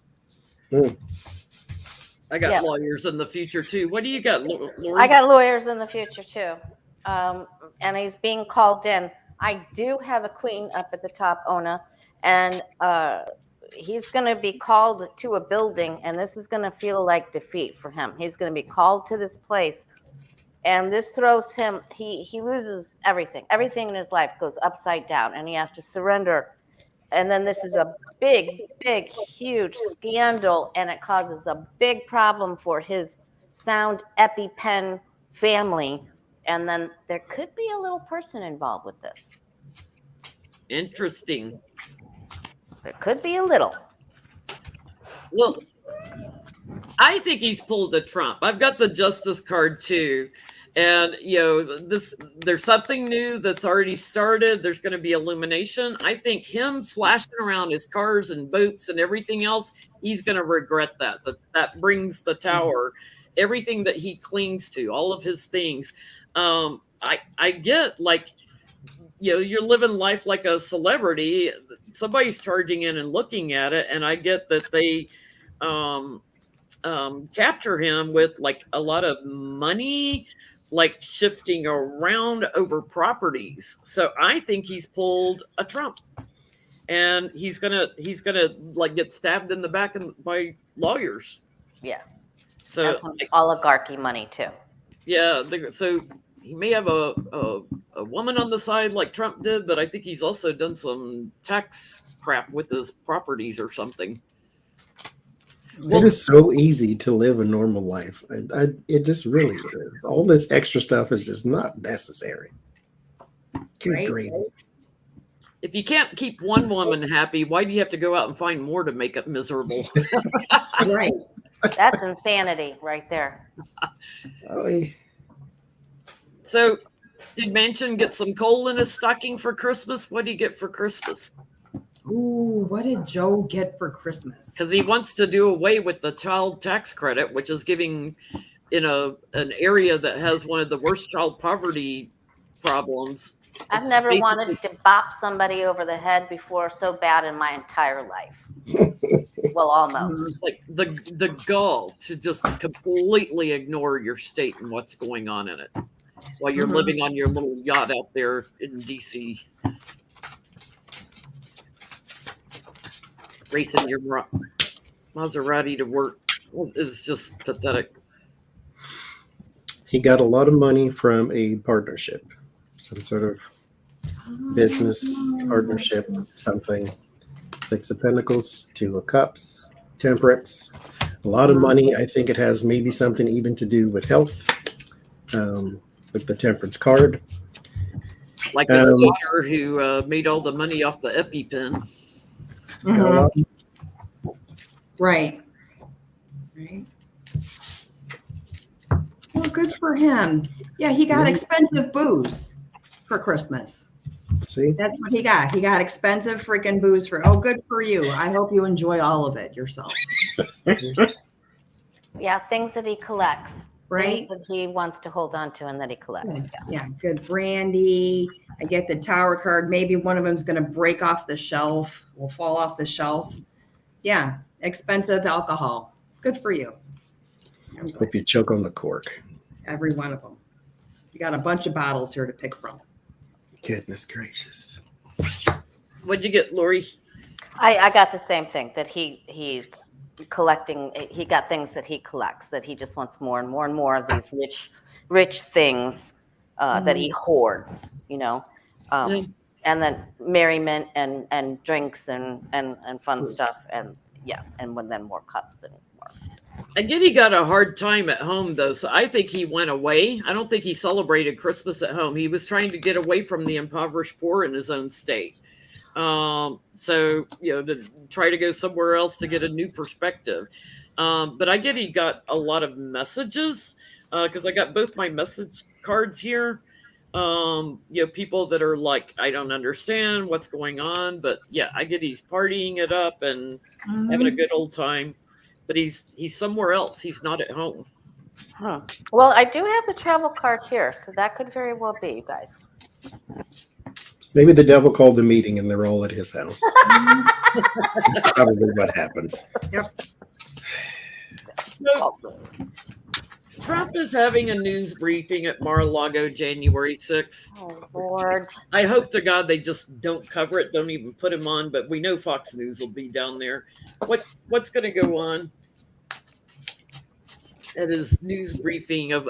I got lawyers in the future too. What do you got, Lori? I got lawyers in the future too. And he's being called in. I do have a queen up at the top, Ona, and he's going to be called to a building, and this is going to feel like defeat for him. He's going to be called to this place, and this throws him, he loses everything. Everything in his life goes upside down, and he has to surrender. And then this is a big, huge scandal, and it causes a big problem for his sound EpiPen family. And then there could be a little person involved with this. Interesting. There could be a little. Well, I think he's pulled a Trump. I've got the Justice card too. And, there's something new that's already started. There's going to be illumination. I think him flashing around his cars and boats and everything else, he's going to regret that. That brings the tower, everything that he clings to, all of his things. I get, like, you're living life like a celebrity. Somebody's charging in and looking at it. And I get that they capture him with, like, a lot of money, like shifting around over properties. So I think he's pulled a Trump, and he's gonna like get stabbed in the back by lawyers. Yeah. So oligarchy money too. Yeah. So he may have a woman on the side like Trump did, but I think he's also done some tax crap with his properties or something. It is so easy to live a normal life. It just really is. All this extra stuff is just not necessary. Good grief. If you can't keep one woman happy, why do you have to go out and find more to make it miserable? Right. That's insanity right there. Oh, So, did Mansion get some coal in his stocking for Christmas? What did he get for Christmas? Ooh, what did Joe get for Christmas? Because he wants to do away with the child tax credit, which is giving in an area that has one of the worst child poverty problems. I've It's never basically- wanted to bop somebody over the head before so bad in my entire life. Well, almost. It's like the gall to just completely ignore your state and what's going on in it while you're living on your little yacht out there in DC, racing your Maserati to work. Is just pathetic. he got a lot of money from a partnership, some sort of business partnership, something. Six of Pentacles, Two of Cups, Temperance. A lot of money. I think it has maybe something even to do with health, with the Temperance card. Like his daughter who made all the money off the EpiPen. Got a lot. Right. Right. Well, good for him. Yeah, he got expensive booze for Christmas. See, That's what he got. He got expensive freaking booze for. Oh, good for you. I hope you enjoy all of it yourself. Yeah, things that he collects. Right? Things that he wants to hold on to and that he collects. Good. Yeah, good brandy. I get the Tower card. Maybe one of them's going to break off the shelf, will fall off the shelf. Yeah, expensive alcohol. Good for you. hope you choke on the cork. Every one of them. You got a bunch of bottles here to pick from. Goodness gracious. What'd you get, Lori? I got the same thing that he's collecting. He got things that he collects, that he just wants more and more and more of these rich things that he hoards, and then merriment and drinks and fun stuff, and then more cups and more. I get he got a hard time at home though, so I think he went away. I don't think he celebrated Christmas at home. He was trying to get away from the impoverished poor in his own state. So to try to go somewhere else to get a new perspective. But I get he got a lot of messages because I got both my message cards here. People that are like, I don't understand what's going on, but yeah, I get he's partying it up and having a good old time. But he's somewhere else. He's not at home. Huh. Well, I do have the travel card here, so that could very well be, you guys. Maybe the devil called the meeting and they're all at his house. Probably what happened. Yep. So, Trump is having a news briefing at Mar-a-Lago January 6th. Oh, Lord. I hope to God they just don't cover it, don't even put him on, but we know Fox News will be down there. What's going to go on at his news briefing of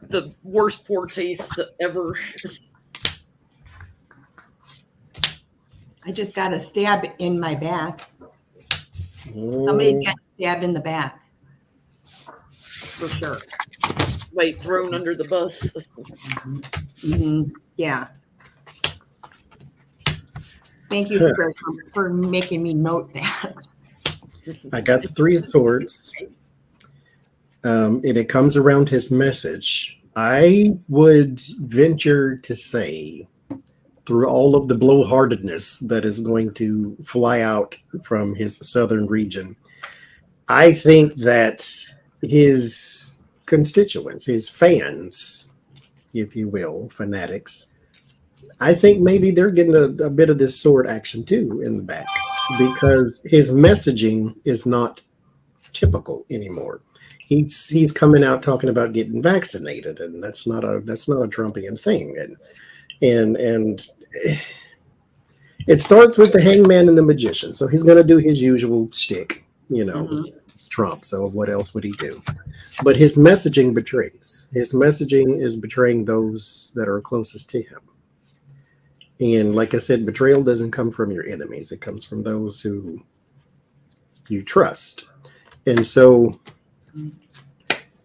the worst poor taste ever? I just got a stab in my back. Somebody's getting stabbed in the back. For sure. Like thrown under the bus. Yeah. Thank you for making me note that. I got the Three of Swords. And it comes around his message. I would venture to say, through all of the blowhardedness that is going to fly out from his southern region, I think that his constituents, his fans, if you will, fanatics, I think maybe they're getting a bit of this sword action too in the back, because his messaging is not typical anymore. He's coming out talking about getting vaccinated, and that's not a Trumpian thing. And it starts with the hangman and the magician. So he's going to do his usual shtick, It's Trump. So what else would he do? But his messaging betrays. His messaging is betraying those that are closest to him. And like I said, betrayal doesn't come from your enemies. It comes from those who you trust. And so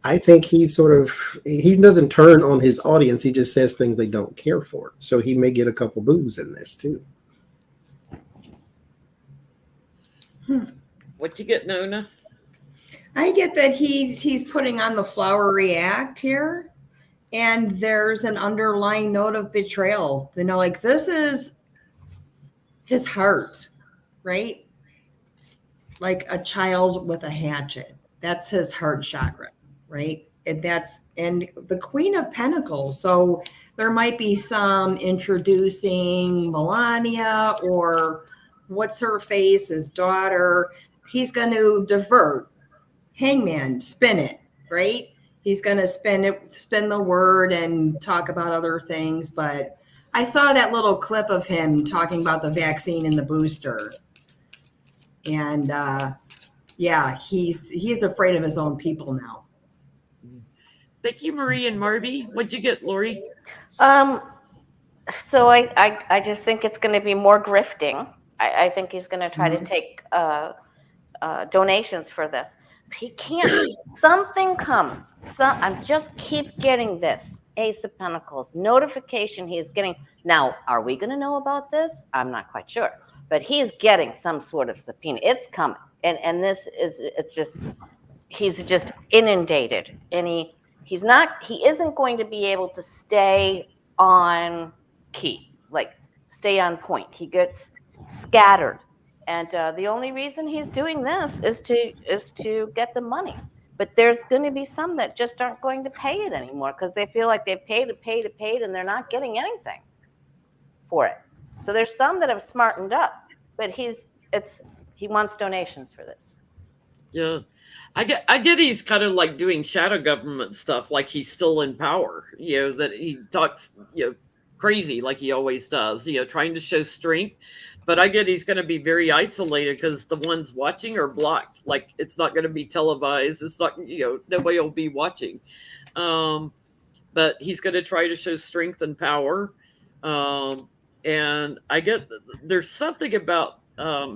I think he doesn't turn on his audience. He just says things they don't care for. So he may get a couple boos in this too. What you get, Nona? I get that he's putting on the flowery act here, and there's an underlying note of betrayal. You know, like this is his heart, right? Like a child with a hatchet. That's his heart chakra, right? And the Queen of Pentacles. So there might be some introducing Melania or what's her face, his daughter. He's going to divert. Hangman, spin it, right? He's going to spin the word and talk about other things. But I saw that little clip of him talking about the vaccine and the booster. And yeah, he's afraid of his own people now. Thank you, Marie and Marby. What'd you get, Lori? So I just think it's going to be more grifting. I think he's going to try to take donations for this. He can't. Something comes. I just keep getting this Ace of Pentacles notification. He's getting. Now, are we going to know about this? I'm not quite sure, but he's getting some sort of subpoena. It's coming, and this is. It's just. He's just inundated, and he isn't going to be able to stay on key, like stay on point. He gets scattered. And the only reason he's doing this is to get the money. But there's going to be some that just aren't going to pay it anymore because they feel like they've paid, and they're not getting anything for it. So there's some that have smartened up, but he wants donations for this. Yeah. I get he's kind of like doing shadow government stuff, like he's still in power, that he talks, crazy like he always does, trying to show strength. But I get he's going to be very isolated because the ones watching are blocked. Like it's not going to be televised. It's not, nobody will be watching. But he's going to try to show strength and power. And I get there's something about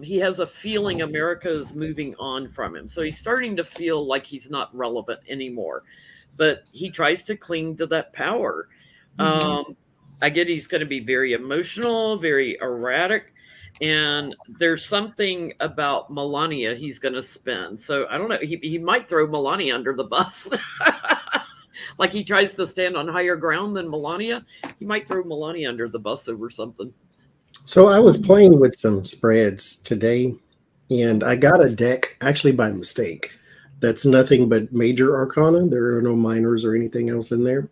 he has a feeling America is moving on from him. So he's starting to feel like he's not relevant anymore. But he tries to cling to that power. I get he's going to be very emotional, very erratic. And there's something about Melania he's going to spend. So I don't know. He might throw Melania under the bus. Like he tries to stand on higher ground than Melania. He might throw Melania under the bus over something. So I was playing with some spreads today, and I got a deck, actually by mistake, that's nothing but major arcana. There are no minors or anything else in there.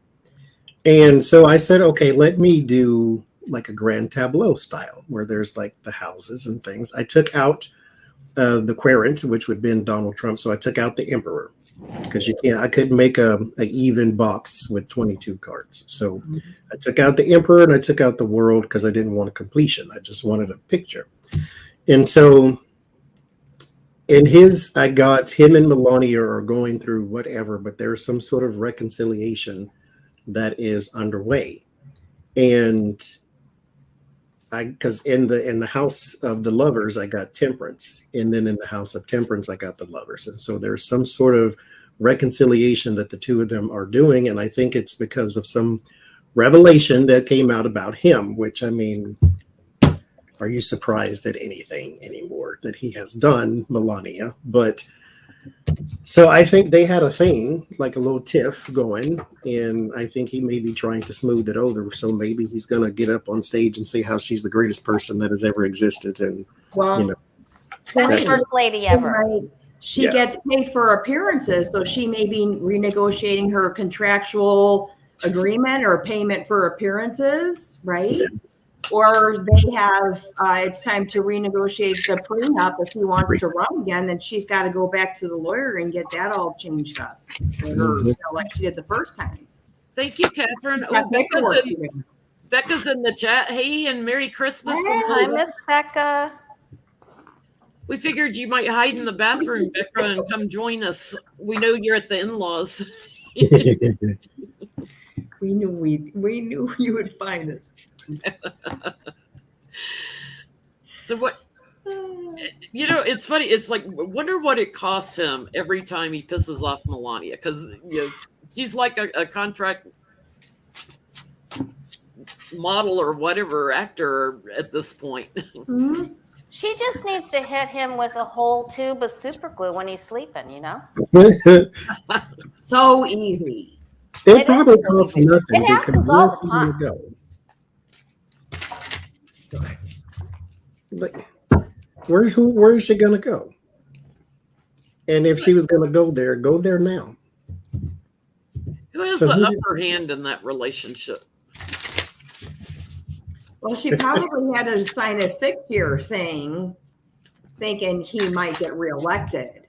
And so I said, okay, let me do like a grand tableau style where there's like the houses and things. I took out the querent, which would have been Donald Trump. So I took out the emperor because I couldn't make an even box with 22 cards. So I took out the emperor and I took out the world because I didn't want a completion. I just wanted a picture. And so I got him and Melania are going through whatever, but there's some sort of reconciliation that is underway. And because in the house of the lovers, I got temperance. And then in the house of temperance, I got the lovers. And so there's some sort of reconciliation that the two of them are doing. And I think it's because of some revelation that came out about him, which, I mean, are you surprised at anything anymore that he has done, Melania? But so I think they had a thing, like a little tiff going, and I think he may be trying to smooth it over. So maybe he's going to get up on stage and say how she's the greatest person that has ever existed. And, Best first lady ever. She gets paid for appearances, so she may be renegotiating her contractual agreement or payment for appearances, right? Yeah. Or they have, it's time to renegotiate the prenup. If he wants to run again, then she's got to go back to the lawyer and get that all changed up, like she did the first time. Thank you, Catherine. Becca's in the chat. Hey, and Merry Christmas. Hi, Miss Becca. We figured you might hide in the bathroom, Becca, and come join us. We know you're at the in-laws. We knew you would find us. So what You know, it's funny. It's like, wonder what it costs him every time he pisses off Melania, because she's like a contract model or whatever actor at this point. Mhm. She just needs to hit him with a whole tube of super glue when he's sleeping, you know? It So easy. It probably is so costs easy. nothing It because happens where's all he the gonna time. go? Like, where's she gonna go? And if she was gonna go there now. Who has So the who just, upper hand in that relationship? Well, she probably had to sign a 6-year thing thinking he might get reelected.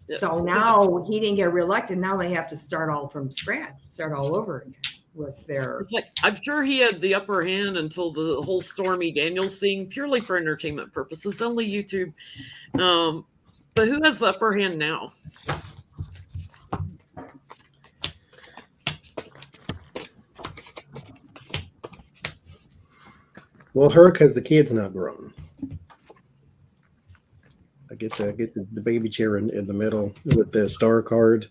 Yeah. So now he didn't get reelected. Now they have to start all from scratch, start all over again with their. It's like, I'm sure he had the upper hand until the whole Stormy Daniels thing, purely for entertainment purposes, only YouTube. But who has the upper hand now? well, her because the kid's not grown. I get the baby chair in the middle with the star card.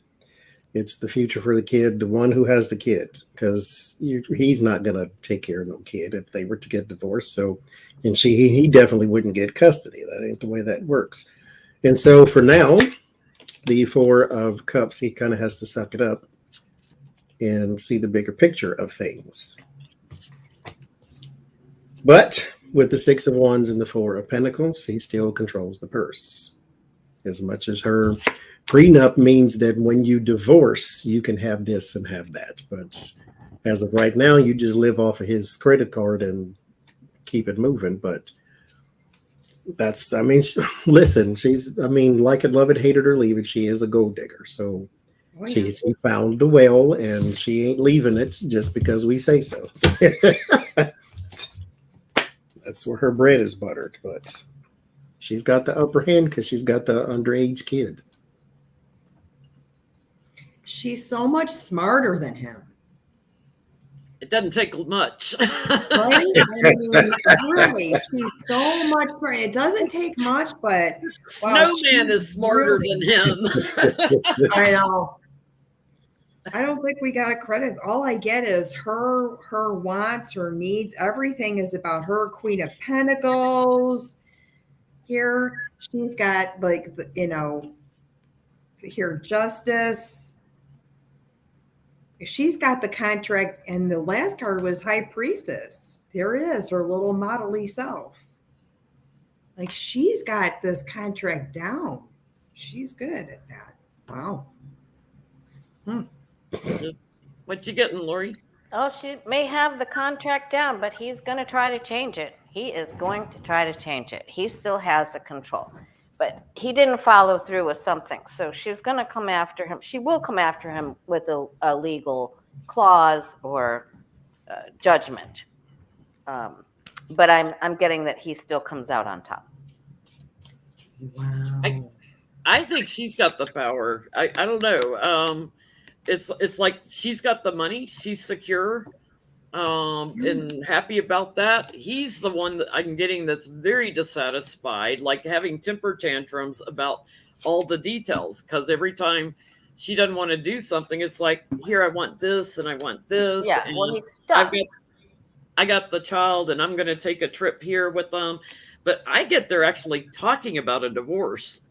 It's the future for the kid, the one who has the kid, because he's not gonna take care of no kid if they were to get divorced. So, and he definitely wouldn't get custody. That ain't the way that works. And so for now, the Four of Cups, he kind of has to suck it up and see the bigger picture of things. But with the Six of Wands and the Four of Pentacles, he still controls the purse. As much as her prenup means that when you divorce, you can have this and have that. But as of right now, you just live off of his credit card and keep it moving. But that's, I mean, listen, she's, I mean, like it, love it, hate it, or leave it, she is a gold digger. So Oh, yeah. she found the well and she ain't leaving it just because we say so. That's where her bread is buttered. But she's got the upper hand because she's got the underage kid. She's so much smarter than him. It doesn't take much. Right? I mean, really, she's so much smarter. It doesn't take much, but Snowman is smarter than him. I know. I don't think we got a credit. All I get is her wants, her needs. Everything is about her. Queen of Pentacles. Here, she's got like here justice. She's got the contract, and the last card was High Priestess. There it is, her little modelly self. Like she's got this contract down. She's good at that. Wow. What you getting, Lori? Oh, she may have the contract down, but he's going to try to change it. He is going to try to change it. He still has the control, but he didn't follow through with something. So she's going to come after him. She will come after him with a legal clause or judgment. But I'm getting that he still comes out on top. Wow. I think she's got the power. I don't know. It's like she's got the money. She's secure, and happy about that. He's the one that I'm getting that's very dissatisfied, like having temper tantrums about all the details. Because every time she doesn't want to do something, it's like, here, I want this and I want this. Yeah, and well, he's stuck. I got the child and I'm going to take a trip here with them. But I get they're actually talking about a divorce.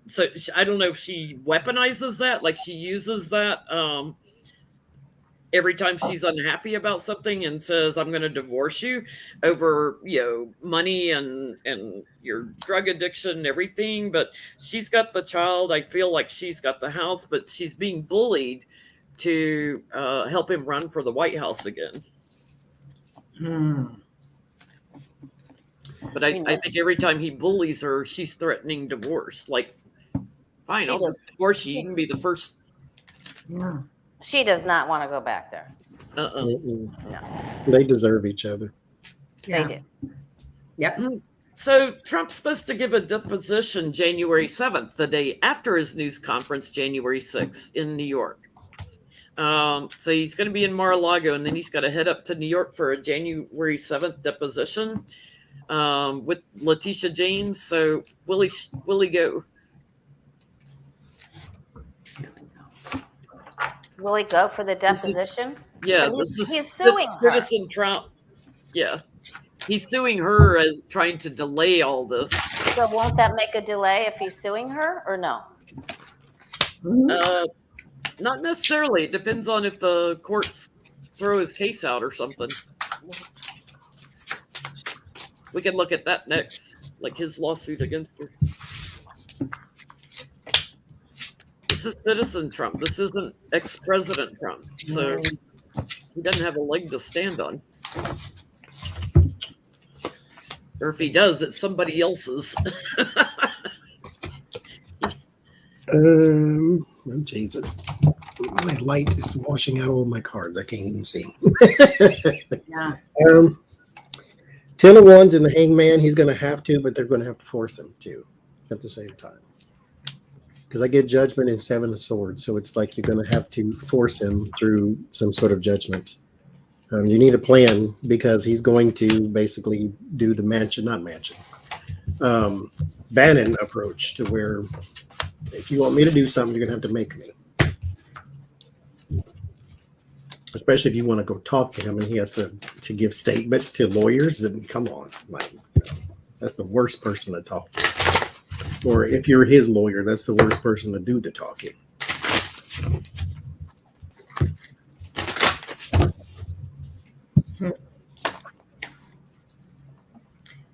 So I don't know if she weaponizes that, like she uses that every time she's unhappy about something and says, I'm going to divorce you over, money and your drug addiction and everything. But she's got the child. I feel like she's got the house, but she's being bullied to help him run for the White House again. But I think every time he bullies her, she's threatening divorce. Like, fine, I'll just divorce you. You can be the first. Yeah. She does not want to go back there. No. No, They deserve each other. they did. Yep. So Trump's supposed to give a deposition January 7th, the day after his news conference, January 6th in New York. So he's going to be in Mar-a-Lago, and then he's got to head up to New York for a January 7th deposition. with Letitia James. So will he go? Will he go for the deposition? Yeah, But this is he's suing her. Citizen Trump. Yeah, he's suing her as trying to delay all this. So won't that make a delay if he's suing her or no? Not necessarily. It depends on if the courts throw his case out or something. We can look at that next, like his lawsuit against her. This is Citizen Trump. This isn't ex-President Trump. So he doesn't have a leg to stand on. Or if he does, it's somebody else's. Oh, Jesus. My light is washing out all my cards. I can't even see. Yeah. 10 of Wands and the Hangman, he's going to have to, but they're going to have to force him to at the same time. Because I get Judgment and 7 of Swords, so it's like you're going to have to force him through some sort of judgment. You need a plan because he's going to basically do the Bannon approach to where if you want me to do something, you're going to have to make me. Especially if you want to go talk to him and he has to give statements to lawyers. And come on, that's the worst person to talk to. Or if you're his lawyer, that's the worst person to do the talking.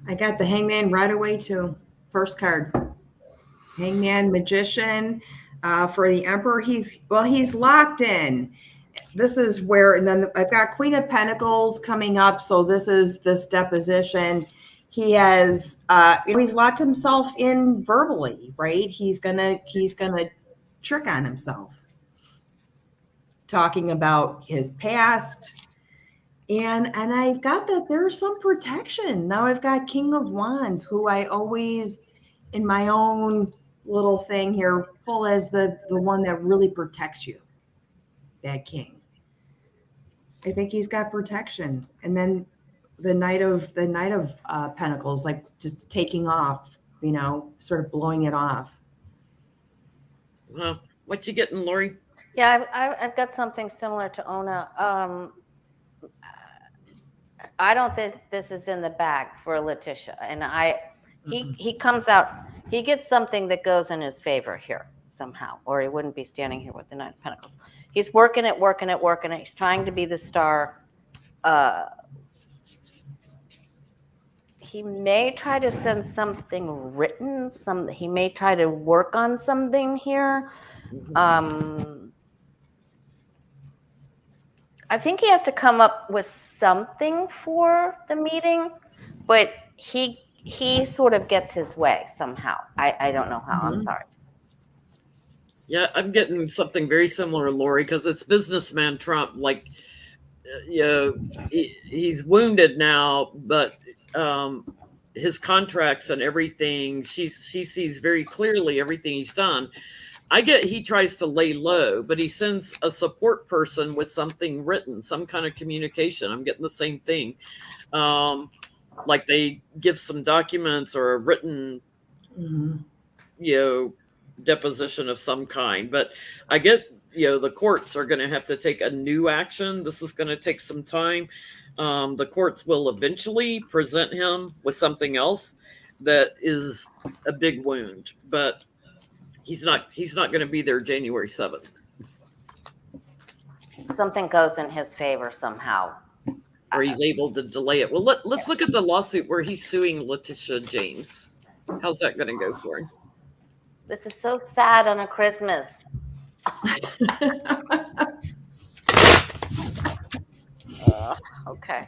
I got the Hangman right away too. First card. Hangman, Magician. For the Emperor, he's locked in. This is where, and then I've got Queen of Pentacles coming up. So this is this deposition. He has he's locked himself in verbally, right? He's gonna trick on himself, talking about his past. And I've got that there's some protection. Now I've got King of Wands, who I always, in my own little thing here, pull as the one that really protects you. That King. I think he's got protection. And then the Knight of Pentacles, like just taking off, sort of blowing it off. What you getting, Lori? Yeah, I've got something similar to Ona. I don't think this is in the bag for Letitia, and he comes out, he gets something that goes in his favor here somehow, or he wouldn't be standing here with the Knight of Pentacles. He's working it. He's trying to be the star. He may try to send something written. He may try to work on something here. I think he has to come up with something for the meeting, but he sort of gets his way somehow. I don't know how. I'm sorry. Yeah, I'm getting something very similar, Lori, because it's businessman Trump. Like, he's wounded now, but his contracts and everything, she sees very clearly everything he's done. I get he tries to lay low, but he sends a support person with something written, some kind of communication. I'm getting the same thing. Like they give some documents or a written, deposition of some kind. But I get, the courts are going to have to take a new action. This is going to take some time. The courts will eventually present him with something else that is a big wound, but he's not going to be there January 7th. Something goes in his favor somehow. Or he's able to delay it. Well, let's look at the lawsuit where he's suing Letitia James. How's that going to go for him? This is so sad on a Christmas. Okay.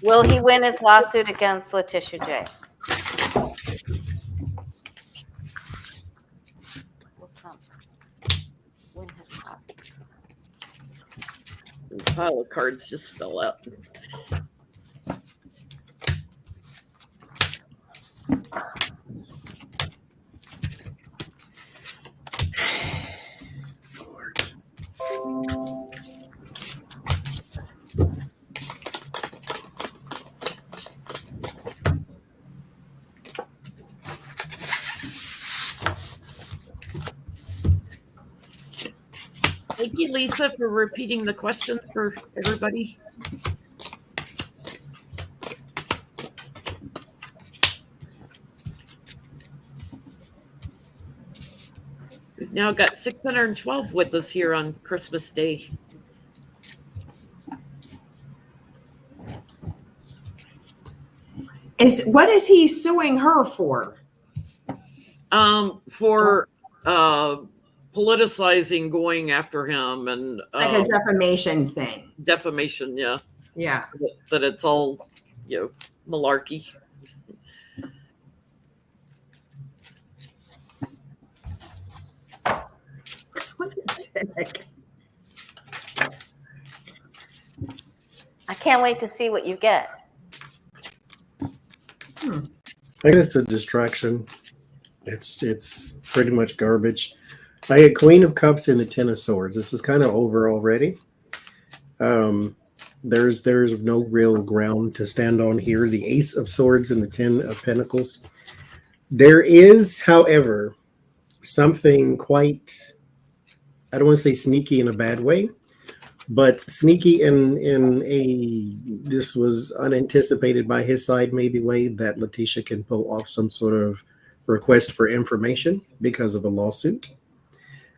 Will he win his lawsuit against Letitia James? Will Trump win his lawsuit? The pile of cards just fell out. Thank you, Lisa, for repeating the questions for everybody. We've now got 612 with us here on Christmas Day. What is he suing her for? For politicizing, going after him, and Like a defamation thing. defamation. Yeah, Yeah. that it's all, malarkey. What the heck? I can't wait to see what you get. I think it's a distraction. It's pretty much garbage. I had Queen of Cups and the Ten of Swords. This is kind of over already. There's no real ground to stand on here. The Ace of Swords and the Ten of Pentacles. There is, however, something quite, I don't want to say sneaky in a bad way, but sneaky in a, this was unanticipated by his side maybe way, that Letitia can pull off some sort of request for information because of a lawsuit.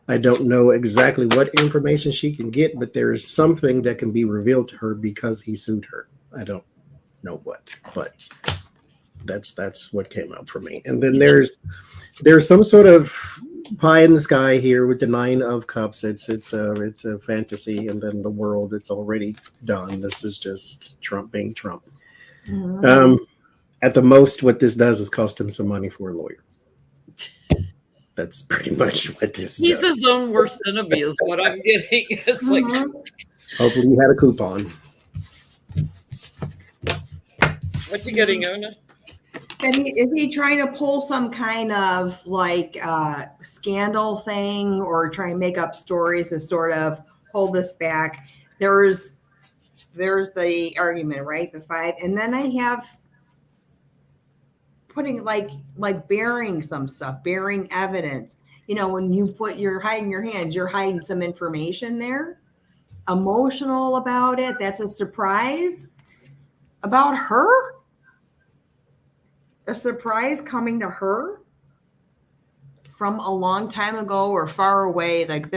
I don't know exactly what information she can get, but there is something that can be revealed to her because he sued her. I don't know what, but that's what came out for me. And then there's some sort of pie in the sky here with the Nine of Cups. It's a fantasy, and then the world, it's already done. This is just Trump being Trump. Mm-hmm. At the most, what this does is cost him some money for a lawyer. That's pretty much what this He's does. his own worst enemy, is what I'm getting. It's like, Hopefully you had a coupon. what you getting, Ona? And is he trying to pull some kind of like scandal thing, or try and make up stories to sort of hold this back? There's the argument, right? The five, and then I have putting like burying some stuff, burying evidence. When you're hiding your hands, you're hiding some information there. Emotional about it. That's a surprise about her. A surprise coming to her from a long time ago or far away. Like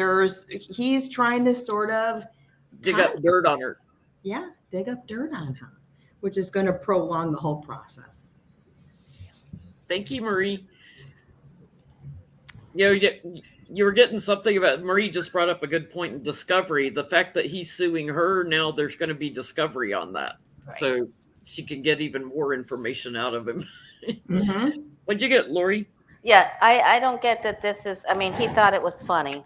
he's trying to sort of Dig up dirt on her. Yeah, dig up dirt on her, which is going to prolong the whole process. Thank you, Marie. You were getting something about, Marie just brought up a good point in discovery. The fact that he's suing her, now there's going to be discovery on that. Right. So she can get even more information out of him. Mm-hmm. What'd you get, Lori? Yeah, I don't get that this is, I mean, he thought it was funny,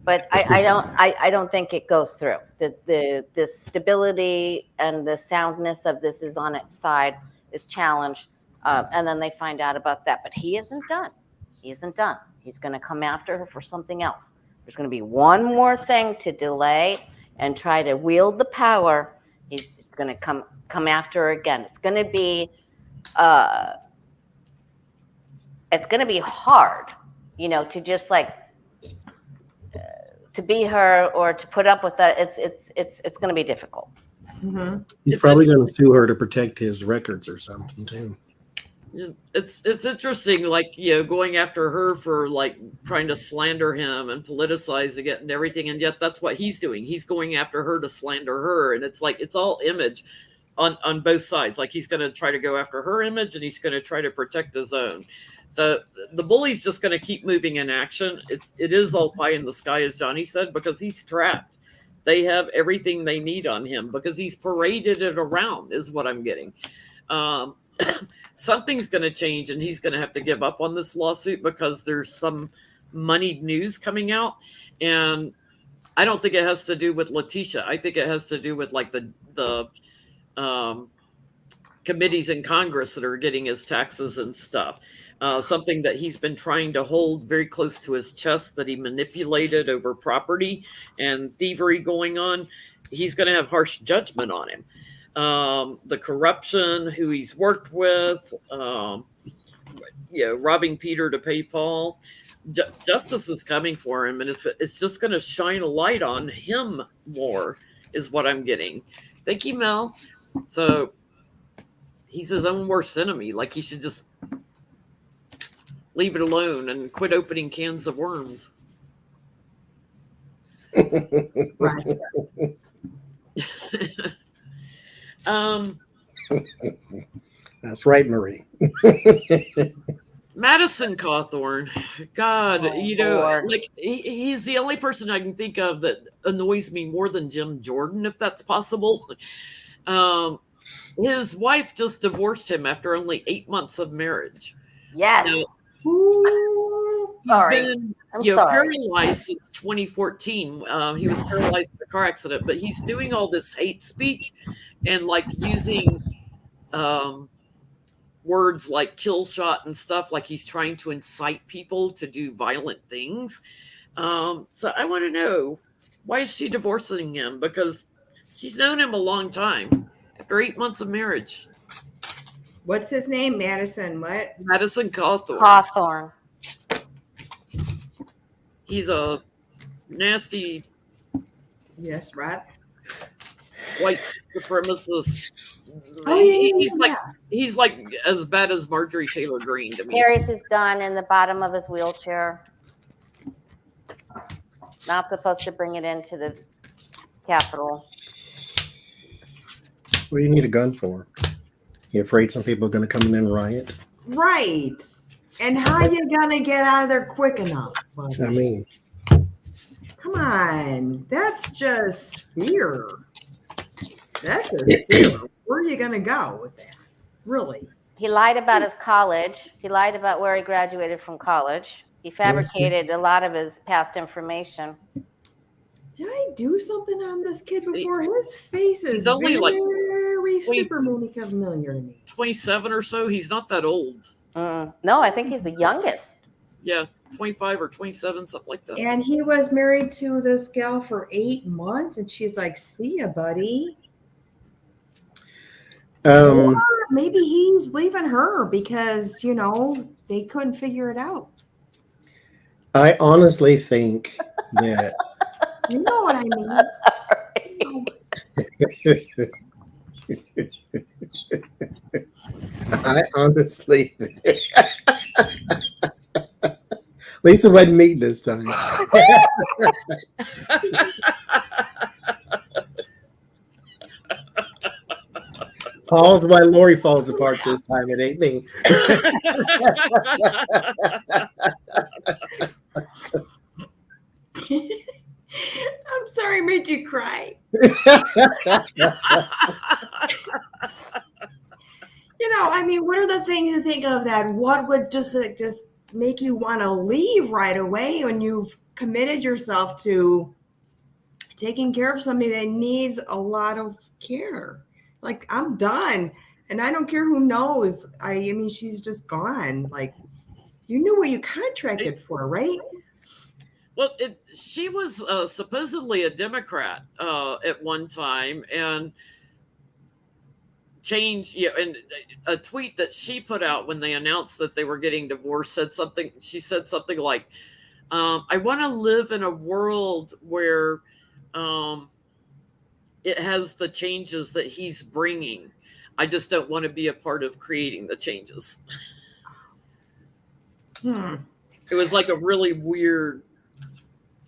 but I don't think it goes through. The stability and the soundness of this is on its side, is challenged. And then they find out about that. But he isn't done. He isn't done. He's going to come after her for something else. There's going to be one more thing to delay and try to wield the power. He's going to come after her again. It's going to be hard, to just like to be her or to put up with that. It's going to be difficult. Mm-hmm. He's probably going to sue her to protect his records or something too. It's interesting, like, going after her for like trying to slander him and politicizing it and everything, and yet that's what he's doing. He's going after her to slander her, and it's like it's all image on both sides. Like he's going to try to go after her image, and he's going to try to protect his own. So the bully's just going to keep moving in action. It is all pie in the sky, as Johnny said, because he's trapped. They have everything they need on him because he's paraded it around, is what I'm getting. Something's going to change, and he's going to have to give up on this lawsuit because there's some moneyed news coming out. And I don't think it has to do with Letitia. I think it has to do with like the committees in Congress that are getting his taxes and stuff. Something that he's been trying to hold very close to his chest, that he manipulated over property and thievery going on. He's going to have harsh judgment on him. The corruption, who he's worked with, robbing Peter to pay Paul. justice is coming for him, and it's just going to shine a light on him more, is what I'm getting. Thank you, Mel. So he's his own worst enemy. Like, he should just leave it alone and quit opening cans of worms. Right. That's right, Marie. Madison Cawthorn, God, Oh, you know, Lord. like he's the only person I can think of that annoys me more than Jim Jordan, if that's possible. His wife just divorced him after only 8 months of marriage. Yes. Now, Ooh. he's Sorry. been I'm you know, sorry. paralyzed since 2014. He was paralyzed in a car accident, but he's doing all this hate speech and like using words like kill shot and stuff, like he's trying to incite people to do violent things. So I want to know, why is she divorcing him? Because she's known him a long time after 8 months of marriage. What's his name? Madison what? Madison Cawthorn. Hawthorne. He's a nasty Yes, right. white supremacist. Oh, yeah, He's like as bad as Marjorie Taylor Greene to me. Carries his gun in the bottom of his wheelchair. Not supposed to bring it into the Capitol. What do you need a gun for? You afraid some people are going to come in and riot? Right. And how you gonna get out of there quick enough? buddy? I mean, Come on. That's just fear. That's just fear. Where are you gonna go with that? Really? He lied about his college. He lied about where he graduated from college. He fabricated a lot of his past information. Did I do something on this kid before? His face is He's only very like Superman familiar to me. 27 or so. He's not that old. No, I think he's the youngest. Yeah, 25 or 27, something like that. And he was married to this gal for 8 months, and she's like, "See ya, buddy." Or maybe he's leaving her because they couldn't figure it out. I honestly think that You know what I mean? I honestly Lisa wasn't mean this time. Pause while Lori falls apart this time. It ain't me. I'm sorry, I made you cry. I mean, what are the things you think of that? What would just make you want to leave right away when you've committed yourself to taking care of somebody that needs a lot of care? Like, I'm done, and I don't care who knows. I mean, she's just gone. Like, you knew what you contracted for, right? Well, she was supposedly a Democrat at one time, and changed. And a tweet that she put out when they announced that they were getting divorced said something. She said something like, "I want to live in a world where it has the changes that he's bringing. I just don't want to be a part of creating the changes." It was like a really weird.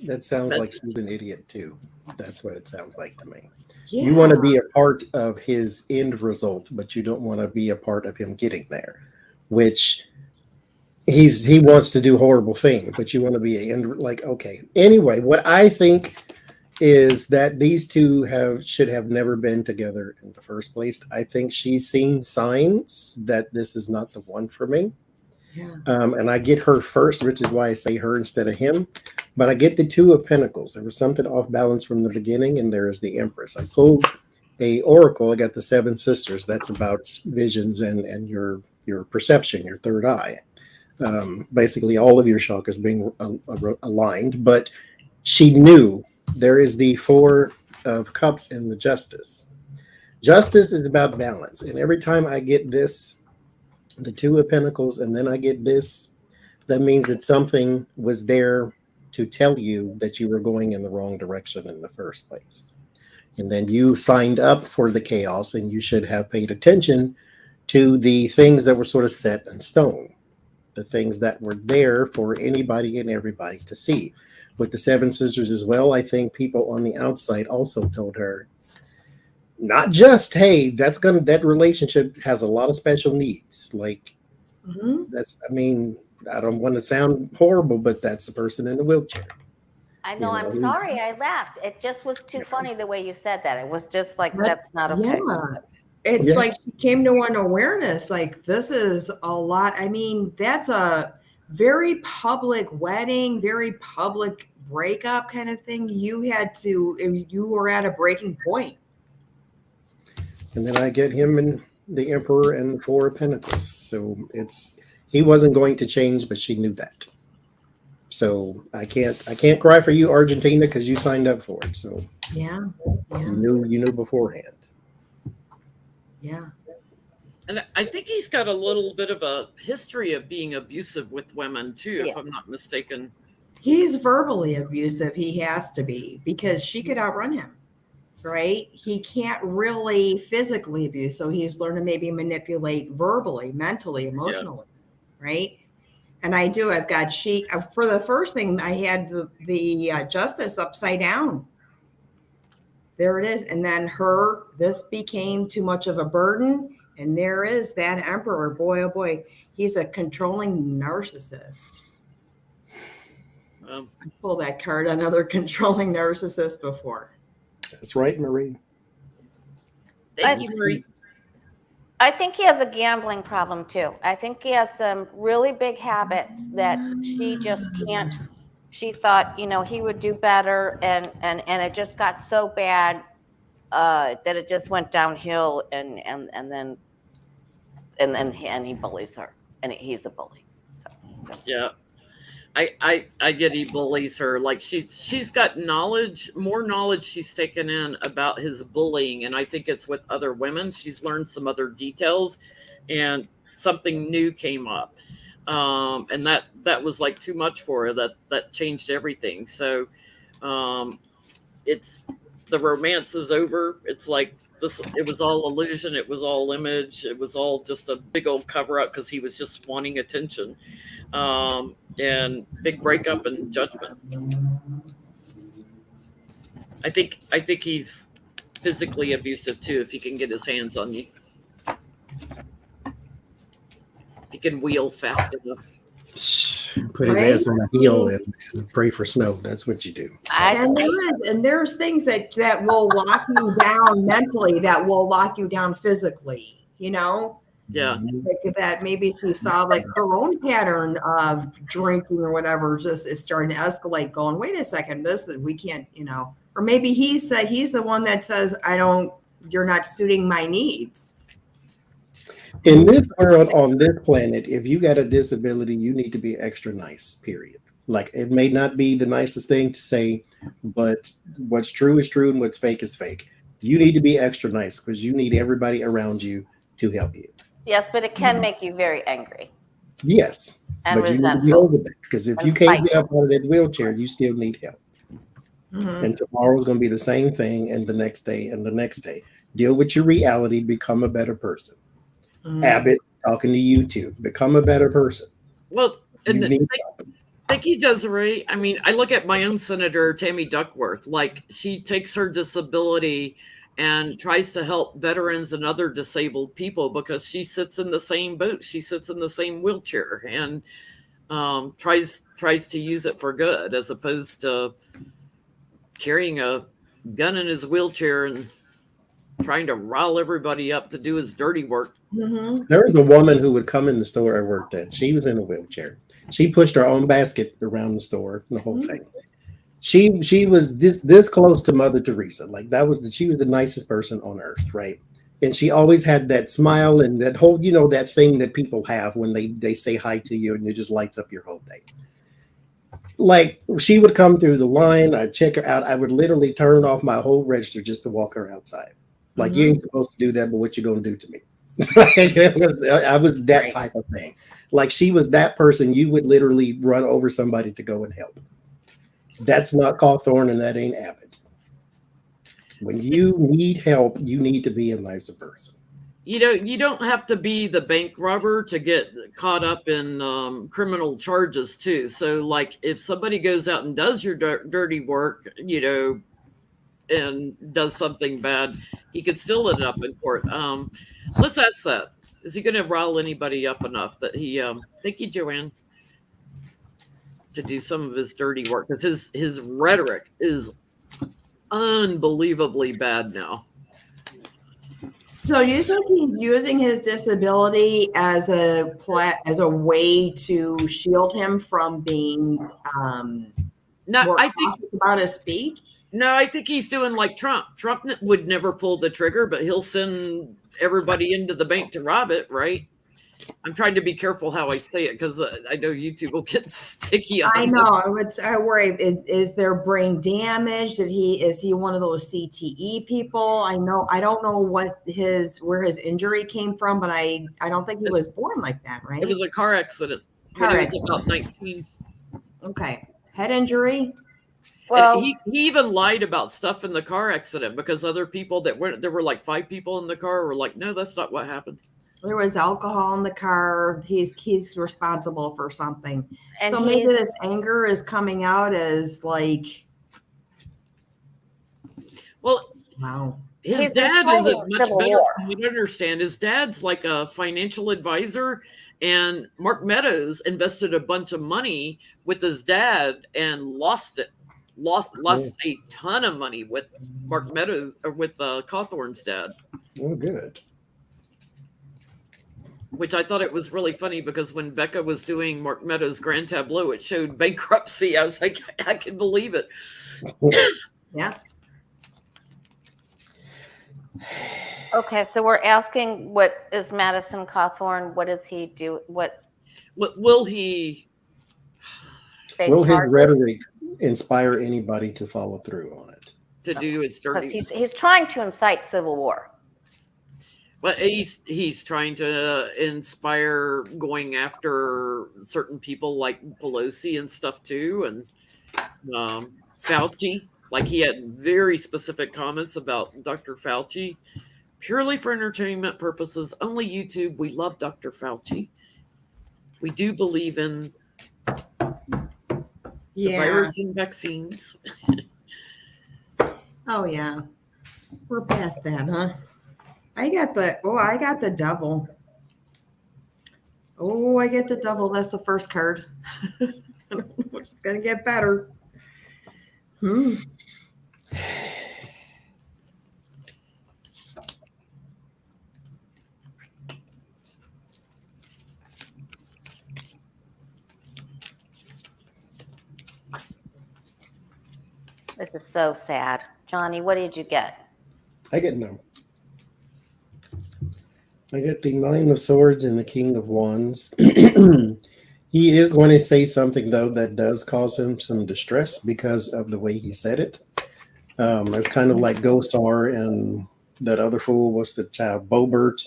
That sounds like she's an idiot too. That's what it sounds like to me. Yeah. You want to be a part of his end result, but you don't want to be a part of him getting there, which he wants to do horrible things, but you want to be okay. Anyway, what I think is that these two should have never been together in the first place. I think she's seen signs that this is not the one for me. Yeah. And I get her first, which is why I say her instead of him. But I get the Two of Pentacles. There was something off balance from the beginning, and there is the Empress. I pulled a oracle. I got the Seven Sisters. That's about visions and your perception, your third eye. Basically, all of your chakras being aligned. But she knew there is the Four of Cups and the Justice. Justice is about balance. And every time I get this, the Two of Pentacles, and then I get this, that means that something was there to tell you that you were going in the wrong direction in the first place. And then you signed up for the chaos, and you should have paid attention to the things that were sort of set in stone, the things that were there for anybody and everybody to see. With the Seven Sisters as well, I think people on the outside also told her, not just, hey, that relationship has a lot of special needs. Like, I mean, I don't want to sound horrible, but that's the person in the wheelchair. I know, I'm sorry I laughed. It just was too funny the way you said that. It was just like, that's not okay. Yeah. It's like she came to an awareness, like, this is a lot. I mean, that's a very public wedding, very public breakup kind of thing. You were at a breaking point. And then I get him and the Emperor and the Four of Pentacles. So he wasn't going to change, but she knew that. So I can't cry for you, Argentina, because you signed up for it. So yeah. you knew beforehand. Yeah. And I think he's got a little bit of a history of being abusive with women too, if I'm not mistaken. He's verbally abusive. He has to be, because she could outrun him, right? He can't really physically abuse. So he's learned to maybe manipulate verbally, mentally, emotionally, right? And I've got for the first thing, I had the justice upside down. There it is. And then this became too much of a burden. And there is that Emperor. Boy, oh boy, he's a controlling narcissist. I pulled that card, another controlling narcissist before. That's right, Marie. Thank you, Marie. I think he has a gambling problem too. I think he has some really big habits that she just can't. She thought, he would do better, and it just got so bad that it just went downhill, and then he bullies her, and he's a bully. So. Yeah. I get he bullies her. Like she's got more knowledge she's taken in about his bullying, and I think it's with other women. She's learned some other details, and something new came up, and that was like too much for her. That changed everything. So, it's the romance is over. It's like this. It was all illusion. It was all image. It was all just a big old cover up because he was just wanting attention. And big breakup and judgment. I think he's physically abusive too, if he can get his hands on you. If he can wheel fast enough. Put his ass on a heel and pray for snow. That's what you do. And there's things that will lock you down mentally, that will lock you down physically, Yeah. Like that, maybe she saw like her own pattern of drinking or whatever just is starting to escalate, going, wait a second, we can't, or maybe he's the one that says, you're not suiting my needs. In this world, on this planet, if you got a disability, you need to be extra nice, period. Like, it may not be the nicest thing to say, but what's true is true and what's fake is fake. You need to be extra nice because you need everybody around you to help you. Yes, but it can make you very angry. Yes, and but you need to be over that, because if you can't get up out of that wheelchair, you still need help. Mm-hmm. And tomorrow's going to be the same thing, and the next day, and the next day. Deal with your reality. Become a better person. Mm-hmm. Abbott, talking to you too. Become a better person. Well, thank you, Desiree. I mean, I look at my own Senator Tammy Duckworth. Like, she takes her disability and tries to help veterans and other disabled people because she sits in the same boat. She sits in the same wheelchair and tries to use it for good, as opposed to carrying a gun in his wheelchair and trying to rile everybody up to do his dirty work. Mm-hmm. There was a woman who would come in the store I worked at. She was in a wheelchair. She pushed her own basket around the store, the whole thing. She was this close to Mother Teresa. Like, she was the nicest person on earth, right? And she always had that smile and that whole, that thing that people have when they say hi to you and it just lights up your whole day. Like, she would come through the line, I'd check her out. I would literally turn off my whole register just to walk her outside. Like, you ain't supposed to do that, but what you gonna do to me? I was that Right. type of thing. Like she was that person you would literally run over somebody to go and help. That's not Cawthorn and that ain't Abbott. When you need help, you need to be a nicer person. You don't have to be the bank robber to get caught up in criminal charges too. So like if somebody goes out and does your dirty work, and does something bad, he could still end up in court. Let's ask that. Is he going to rile anybody up enough that he? Thank you, Joanne, to do some of his dirty work because his rhetoric is unbelievably bad now. So do you think he's using his disability as a way to shield him from being No, more I think cautious about his speech? no, I think he's doing like Trump. Trump would never pull the trigger, but he'll send everybody into the bank to rob it, right? I'm trying to be careful how I say it because I know YouTube will get sticky on I it. know. I worry. Is there brain damage? Is he one of those CTE people? I know. I don't know where his injury came from, but I don't think he was born like that, right? It was a car accident when Car he was accident. about 19. Okay. Head injury. Well, And he even lied about stuff in the car accident because other people there were like 5 people in the car were like, no, that's not what happened. There was alcohol in the car. He's responsible for something. and So maybe he's- this anger is coming out as like, Well, wow. his He's dad been isn't fighting much Civil better War. from what I understand. His dad's like a financial advisor, and Mark Meadows invested a bunch of money with his dad and lost it. Lost a ton of money with Mark Meadows or with Cawthorn's dad, Oh, good. which I thought it was really funny because when Becca was doing Mark Meadows' Grand Tableau, it showed bankruptcy. I was like, I can believe it. Yeah. okay, so we're asking, what is Madison Cawthorn? What does he do? What Will he? face Will his charges? rhetoric inspire anybody to follow through on it? To do his Because dirty. he's trying to incite civil war. Well, he's trying to inspire going after certain people like Pelosi and stuff too, and Fauci. Like he had very specific comments about Dr. Fauci, purely for entertainment purposes. Only YouTube. We love Dr. Fauci. We do believe in the Yeah. virus and vaccines. Oh yeah. We're past that, huh? I got the devil. Oh, I get the devil. That's the first card. Which is gonna get better. This is so sad. Johnny, what did you get? I get no. I get the Nine of Swords and the King of Wands. He is going to say something, though, that does cause him some distress because of the way he said it. It's kind of like Gosar and that other fool, what's the child, Bobert.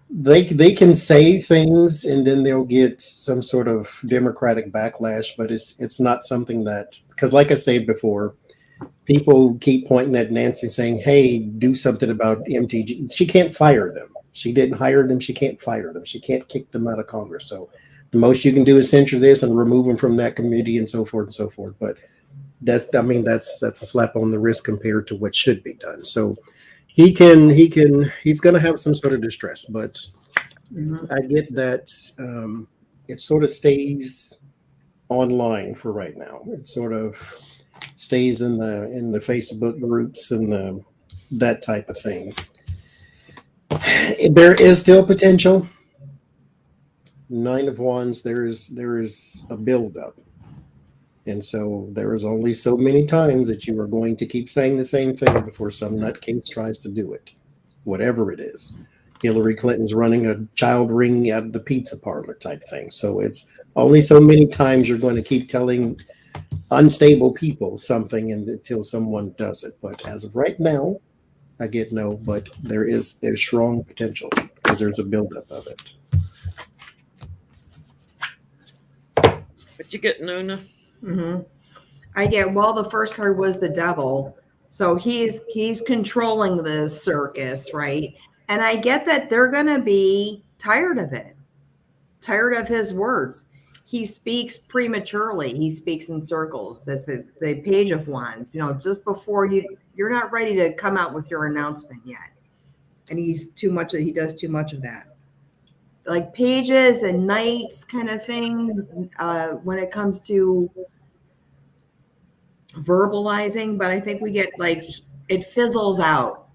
They can say things and then they'll get some sort of democratic backlash, but it's not something that, because like I said before, people keep pointing at Nancy saying, hey, do something about MTG. She can't fire them. She didn't hire them. She can't fire them. She can't kick them out of Congress. So the most you can do is censure this and remove them from that committee and so forth and so forth. But that's a slap on the wrist compared to what should be done. So he's going to have some sort of distress, but I get that it sort of stays online for right now. It sort of stays in the Facebook groups and that type of thing. There is still potential. Nine of Wands, there is a buildup. And so there is only so many times that you are going to keep saying the same thing before some nutcase tries to do it, whatever it is. Hillary Clinton's running a child ring out of the pizza parlor type thing. So it's only so many times you're going to keep telling unstable people something until someone does it. But as of right now, I get no, but there's strong potential. because there's a buildup of it. What you get, Nona? Mm-hmm. I get, well, the first card was the devil. So he's controlling this circus, right? And I get that they're going to be tired of it, tired of his words. He speaks prematurely. He speaks in circles. That's the Page of Wands. You know, just before you're not ready to come out with your announcement yet. And he does too much of that. Like pages and knights kind of thing when it comes to verbalizing, but I think we get like it fizzles out.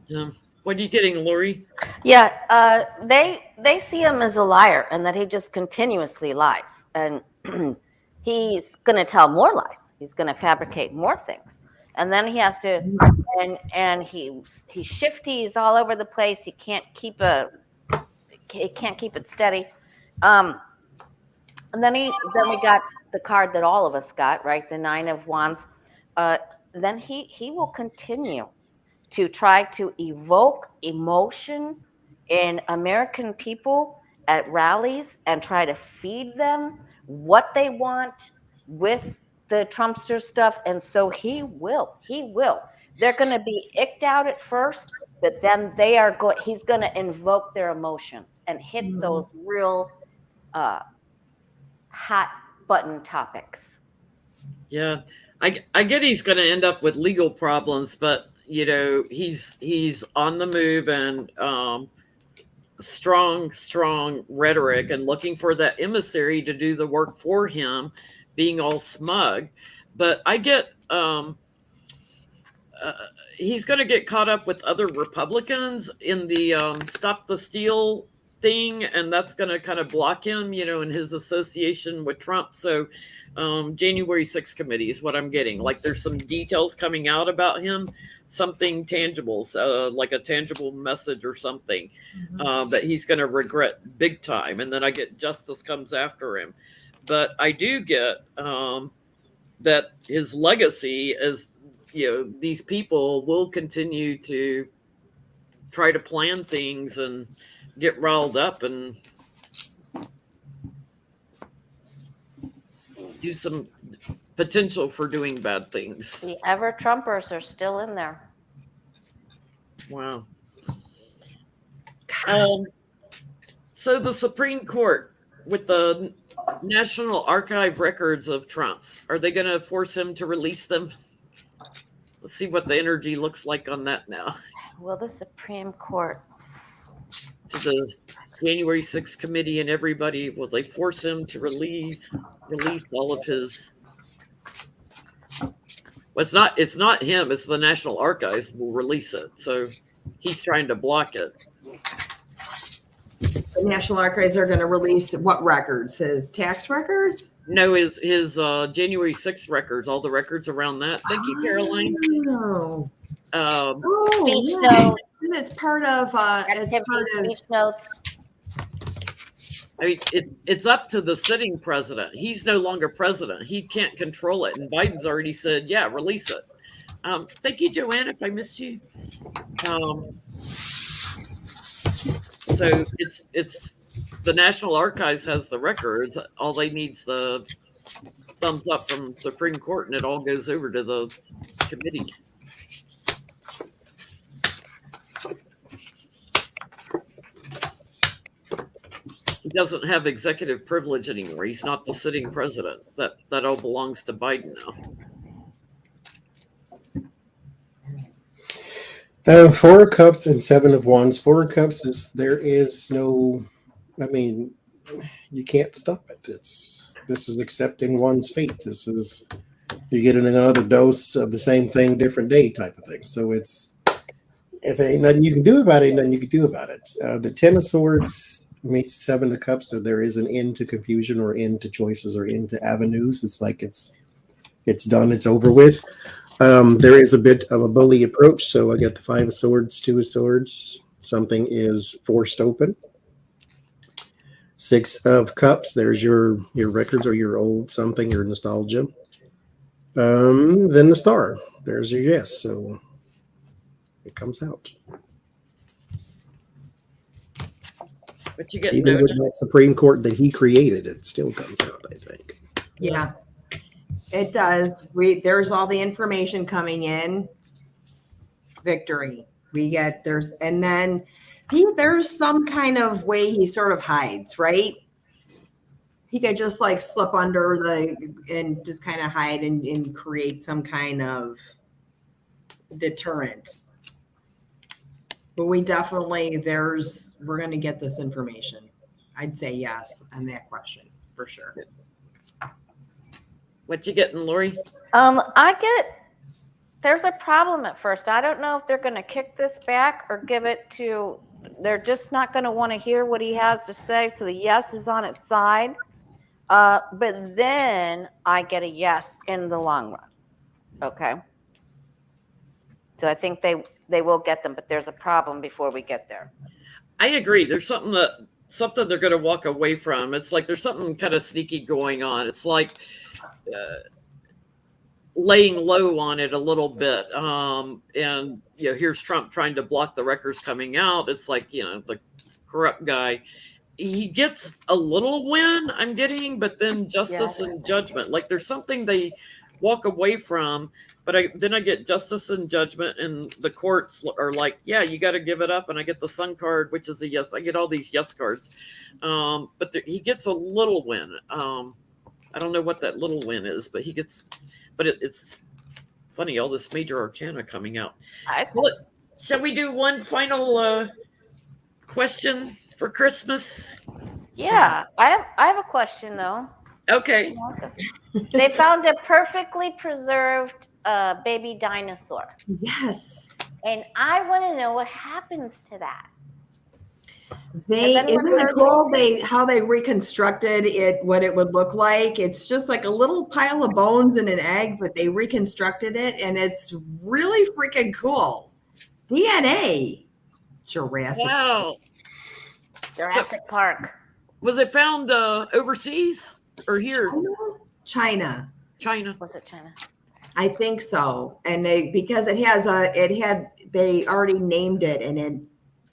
Yeah. What are you getting, Lori? Yeah, they see him as a liar, and that he just continuously lies, and he's going to tell more lies. He's going to fabricate more things, and then he has to, and he's shifty. He's all over the place. He can't keep it steady. And then we got the card that all of us got, right? The Nine of Wands. Then he will continue to try to evoke emotion in American people at rallies and try to feed them what they want with the Trumpster stuff. And so he will. They're going to be icked out at first, but then he's going to invoke their emotions and hit those real hot button topics. Yeah, I get he's going to end up with legal problems, but you know he's on the move and strong rhetoric and looking for that emissary to do the work for him, being all smug. But I get he's going to get caught up with other Republicans in the Stop the Steal thing, and that's going to kind of block him, you know, in his association with Trump. So January 6th committee is what I'm getting. Like there's some details coming out about him, something tangible, like a tangible message or something that he's going to regret big time. And then I get justice comes after him. But I do get that his legacy is, you know, these people will continue to try to plan things and get riled up and do some potential for doing bad things. The ever Trumpers are still in there. Wow. So the Supreme Court with the National Archive records of Trump's, are they going to force him to release them? Let's see what the energy looks like on that now. Will the Supreme Court, To the January 6th committee and everybody, will they force him to release all of his? Well, it's not him, it's the National Archives will release it. So he's trying to block it. The National Archives are going to release what records? His tax records? No, his January 6th records, all the records around that. Thank you, Caroline. speech yeah. notes, It's part of speech notes? I mean, it's up to the sitting president. He's no longer president. He can't control it. And Biden's already said, yeah, release it. Thank you, Joanne, if I missed you. So it's the National Archives has the records. All they need's the thumbs up from Supreme Court, and it all goes over to the committee. He doesn't have executive privilege anymore. He's not the sitting president. That all belongs to Biden now. 4 of Cups and 7 of Wands. 4 of Cups there is no, I mean, you can't stop it. This is accepting one's fate. This is, you're getting another dose of the same thing, different day type of thing. So it's, if ain't nothing you can do about it, nothing you can do about it. The 10 of Swords meets 7 of Cups, so there is an end to confusion or end to choices or end to avenues. It's like it's done, it's over with. There is a bit of a bully approach, so I got the 5 of Swords, 2 of Swords. Something is forced open. 6 of Cups, there's your records or your old something, your nostalgia. Then the Star, there's your yes. So it comes out. But you get Even no. with that Supreme Court that he created, it still comes out, I think. Yeah, it does. There's all the information coming in. Victory. And then there's some kind of way he sort of hides, right? He could just like slip under and just kind of hide and create some kind of deterrent. But we definitely, we're going to get this information. I'd say yes on that question for sure. What you getting, Lori? There's a problem at first. I don't know if they're going to kick this back or give it to, they're just not going to want to hear what he has to say. So the yes is on its side. But then I get a yes in the long run. Okay. So I think they will get them, but there's a problem before we get there. I agree. There's something they're going to walk away from. It's like there's something kind of sneaky going on. It's like laying low on it a little bit. And here's Trump trying to block the records coming out. It's like, the corrupt guy. He gets a little win, I'm getting, but then justice and judgment. Like there's something they walk away from, but then I get justice and judgment, and the courts are like, yeah, you got to give it up. And I get the Sun card, which is a yes. I get all these yes cards. But he gets a little win. I don't know what that little win is, but it's funny, all this major arcana coming out. Shall we do one final question for Christmas? Yeah, I have a question though. Okay. They found a perfectly preserved baby dinosaur. Yes. And I want to know what happens to that. Isn't it cool how they reconstructed it, what it would look like? It's just like a little pile of bones in an egg, but they reconstructed it, and it's really freaking cool. DNA. Jurassic. Wow. Jurassic Park. Was it found overseas or here? China. Was it China? I think so. And because they already named it, and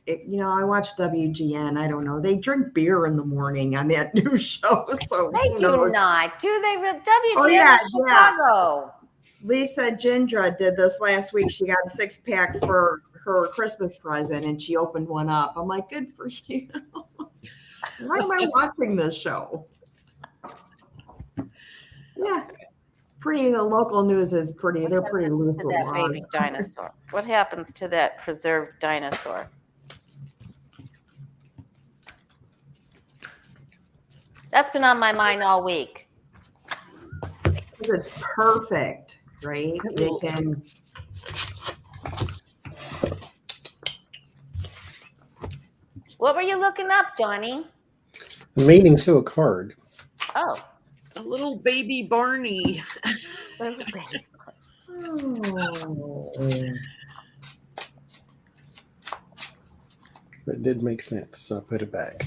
I watch WGN. I don't know. They drink beer in the morning on that new show. So they do not. Do they? WGN oh, yeah, Chicago. Yeah. Lisa Jindra did this last week. She got a 6-pack for her Christmas present, and she opened one up. I'm like, good for you. Why am I watching this show? Yeah. The local news is they're pretty loose with that baby dinosaur. What happens to that preserved dinosaur? That's been on my mind all week. It's perfect, right? They can. What were you looking up, Johnny? Leaning to a card. Oh. A little baby Barney. Where's the baby? Oh. It did make sense, so I put it back.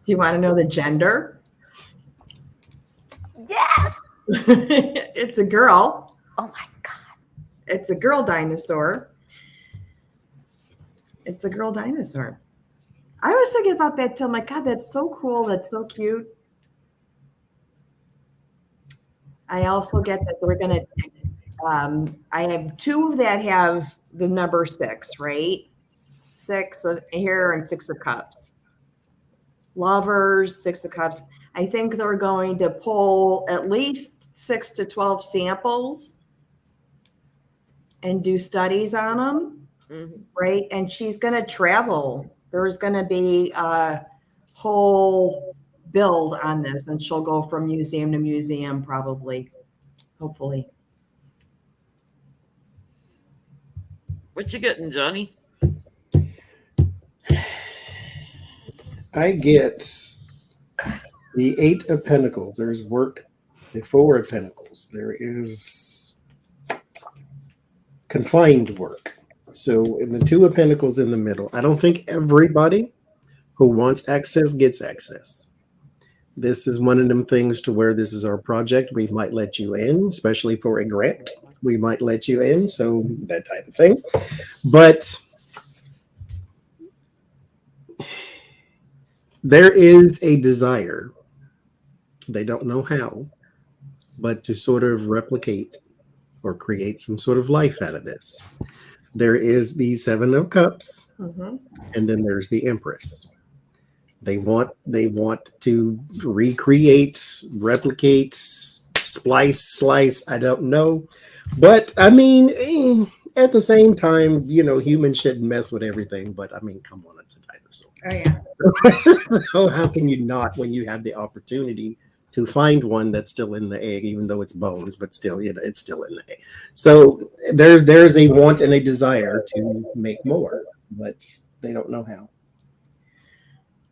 Do you want to know the gender? Yes. It's a girl. Oh my God. It's a girl dinosaur. It's a girl dinosaur. I was thinking about that too. I'm like, God, that's so cool. That's so cute. I also get that we're going to, I have 2 that have the number 6, right? 6 of here and 6 of cups. Lovers, 6 of cups. I think they're going to pull at least 6 to 12 samples and do studies on them, right? And she's going to travel. There's going to be a whole build on this, and she'll go from museum to museum probably, hopefully. What you getting, Johnny? I get the Eight of Pentacles. There's work. The Four of Pentacles. There is confined work. So in the Two of Pentacles in the middle, I don't think everybody who wants access gets access. This is one of them things to where this is our project. We might let you in, especially for a grant. We might let you in, so that type of thing. But there is a desire, they don't know how, but to sort of replicate or create some sort of life out of this. There is the Seven of Cups, and then there's the Empress. They want to recreate, replicate, slice. I don't know, but I mean, at the same time, humans shouldn't mess with everything. But I mean, come on, it's a dinosaur. Oh yeah. So how can you not when you have the opportunity to find one that's still in the egg, even though it's bones, but still, it's still in the egg. So there's a want and a desire to make more, but they don't know how.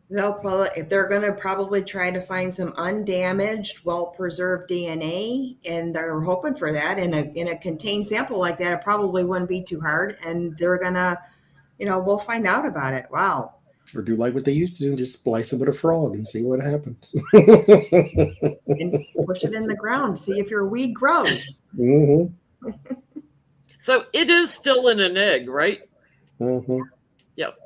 They're going to probably try to find some undamaged, well-preserved DNA, and they're hoping for that in a contained sample like that. It probably wouldn't be too hard, and they're gonna, we'll find out about it. Wow. Or do like what they used to do and just splice it with a frog and see what happens. And push it in the ground, see if your weed grows. Mm-hmm. So it is still in an egg, right? Mm-hmm. Yep.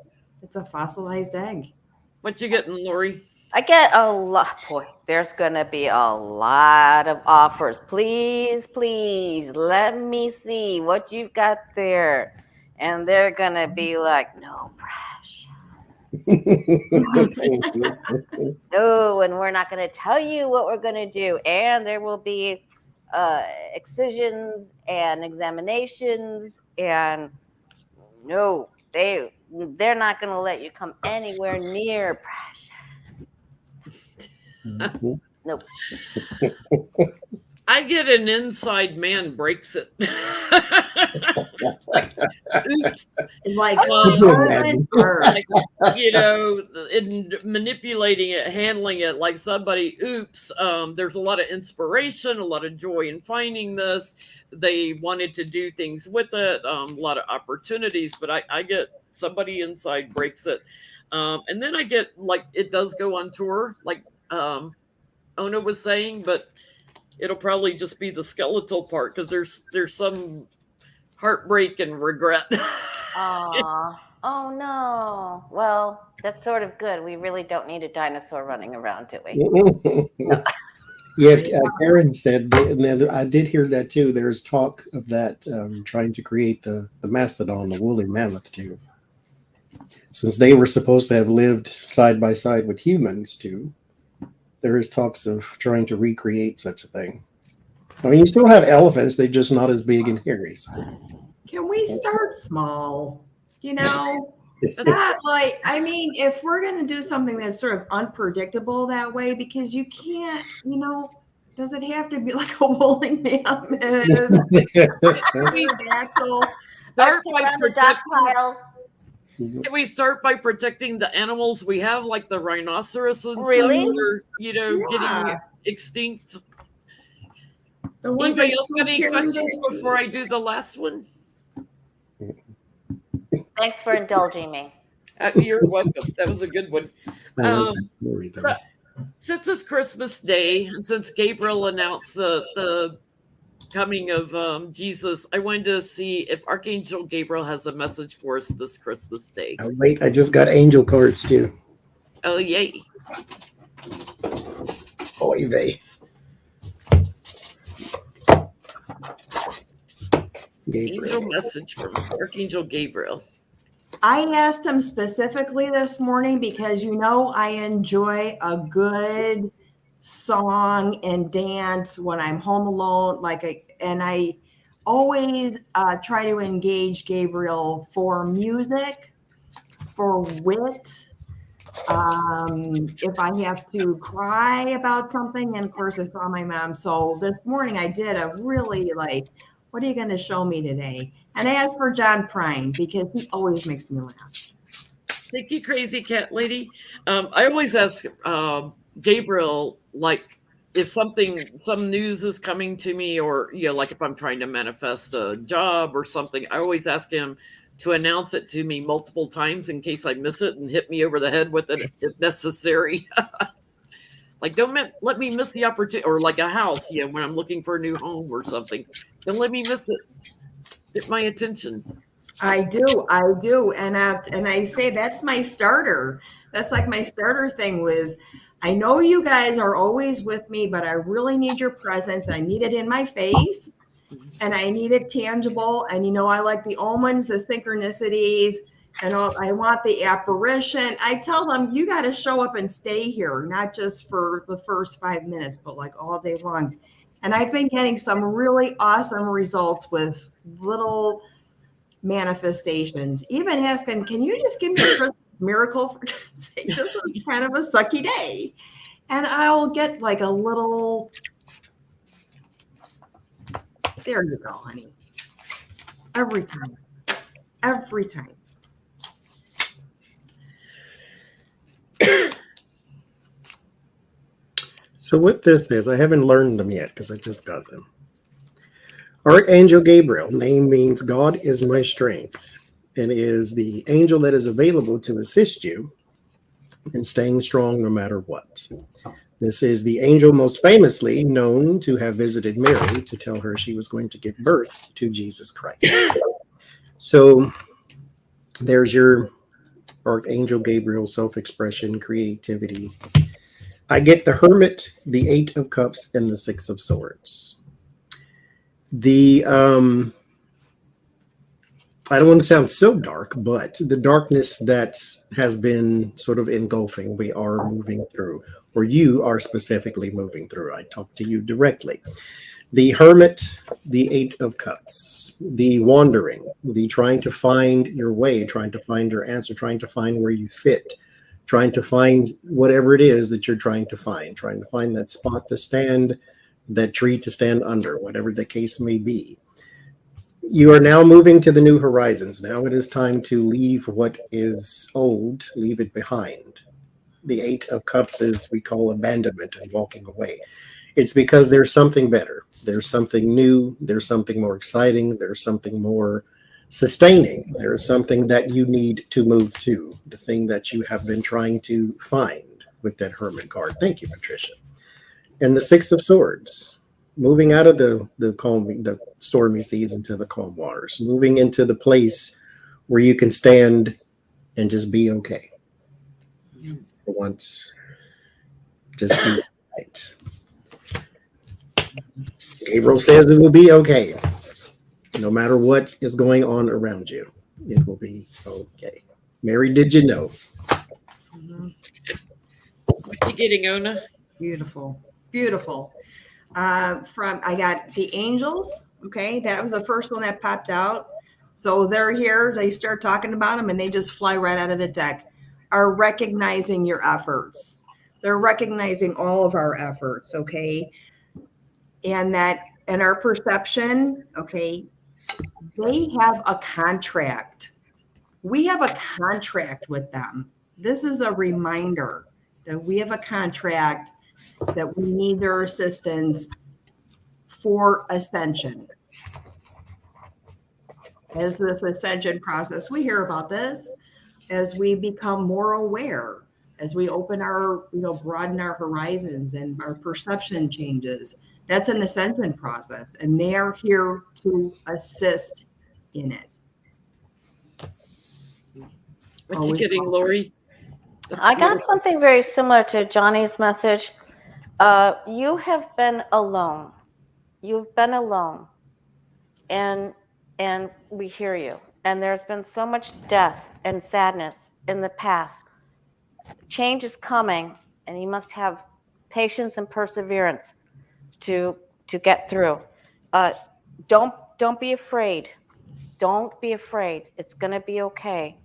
It's a fossilized egg. What you getting, Lori? I get a lot. Boy, there's going to be a lot of offers. Please, let me see what you've got there. And they're going to be like, no pressure. No, and we're not going to tell you what we're going to do. And there will be excisions and examinations. And no, they're not going to let you come anywhere near pressure. Mm-hmm. Nope. I get an inside man breaks it. Oops. Like, in manipulating it, handling it like somebody, oops, there's a lot of inspiration, a lot of joy in finding this. They wanted to do things with it, a lot of opportunities, but I get somebody inside breaks it. And then I get, like, it does go on tour, like Ona was saying, but it'll probably just be the skeletal part because there's some heartbreak and regret. Oh no. Well, that's sort of good. We really don't need a dinosaur running around, do we? Yeah, Karen said, and then I did hear that too. There's talk of that trying to create the mastodon, the woolly mammoth too. Since they were supposed to have lived side by side with humans too, there is talks of trying to recreate such a thing. I mean, you still have elephants; they're just not as big and hairy. So. Can we start small? Not like, I mean, if we're going to do something that's sort of unpredictable that way, because you can't, does it have to be like a woolly mammoth? Can we start by protecting the animals we have, like the rhinoceros and Really? stuff, or, getting extinct? Anybody else got any questions before I do the last one? Thanks for indulging me. You're welcome. That was a good one. Since it's Christmas Day, and since Gabriel announced the coming of Jesus, I wanted to see if Archangel Gabriel has a message for us this Christmas Day. Oh, wait, I just got angel cards too. Oh, yay. Oy vey. Angel message from Archangel Gabriel. I asked him specifically this morning because I enjoy a good song and dance when I'm home alone. And I always try to engage Gabriel for music, for wit. If I have to cry about something, and of course I saw my mom. So this morning I did a really what are you going to show me today? And I asked for John Prine because he always makes me laugh. Thank you, crazy cat lady. I always ask Gabriel, like, if some news is coming to me, or like if I'm trying to manifest a job or something, I always ask him to announce it to me multiple times in case I miss it and hit me over the head with it if necessary. Like, don't let me miss the opportunity, or like a house, when I'm looking for a new home or something. Don't let me miss it. Get my attention. I do, and I say that's my starter. That's like my starter thing was, I know you guys are always with me, but I really need your presence. I need it in my face, and I need it tangible. And I like the omens, the synchronicities, and all. I want the apparition. I tell them you got to show up and stay here, not just for the first 5 minutes, but like all day long. And I've been getting some really awesome results with little manifestations, even asking, can you just give me a Christmas miracle for God's sake? This is kind of a sucky day. And I'll get like a little, there you go, honey. Every time. Every time. So what this is, I haven't learned them yet because I just got them. Archangel Gabriel, name means God is my strength, and is the angel that is available to assist you in staying strong no matter what. This is the angel most famously known to have visited Mary to tell her she was going to give birth to Jesus Christ. So there's your Archangel Gabriel, self-expression, creativity. I get the Hermit, the Eight of Cups, and the Six of Swords. I don't want to sound so dark, but the darkness that has been sort of engulfing, we are moving through, or you are specifically moving through. I talk to you directly. The Hermit, the Eight of Cups, the wandering, the trying to find your way, trying to find your answer, trying to find where you fit, trying to find whatever it is that you're trying to find that spot to stand, that tree to stand under, whatever the case may be. You are now moving to the new horizons. Now it is time to leave what is old, leave it behind. The Eight of Cups is, we call abandonment and walking away. It's because there's something better. There's something new. There's something more exciting. There's something more sustaining. There's something that you need to move to, the thing that you have been trying to find with that Hermit card. Thank you, Patricia. And the Six of Swords, moving out of the stormy seas into the calm waters, moving into the place where you can stand and just be okay. For once, just be right. Gabriel says it will be okay. No matter what is going on around you, it will be okay. Mary, did you know? What you getting, Ona? Beautiful. Beautiful. I got the angels. Okay. That was the first one that popped out. So they're here. They start talking about them and they just fly right out of the deck. Are recognizing your efforts. They're recognizing all of our efforts. Okay. And our perception. Okay. They have a contract. We have a contract with them. This is a reminder that we have a contract, that we need their assistance for ascension. As this ascension process, we hear about this as we become more aware, as we open our, broaden our horizons and our perception changes. That's an ascension process, and they are here to assist in it. What you getting, Lori? I got something very similar to Johnny's message. You have been alone. You've been alone. And we hear you. And there's been so much death and sadness in the past. Change is coming, and you must have patience and perseverance to get through. Don't be afraid. Don't be afraid. It's going to be okay.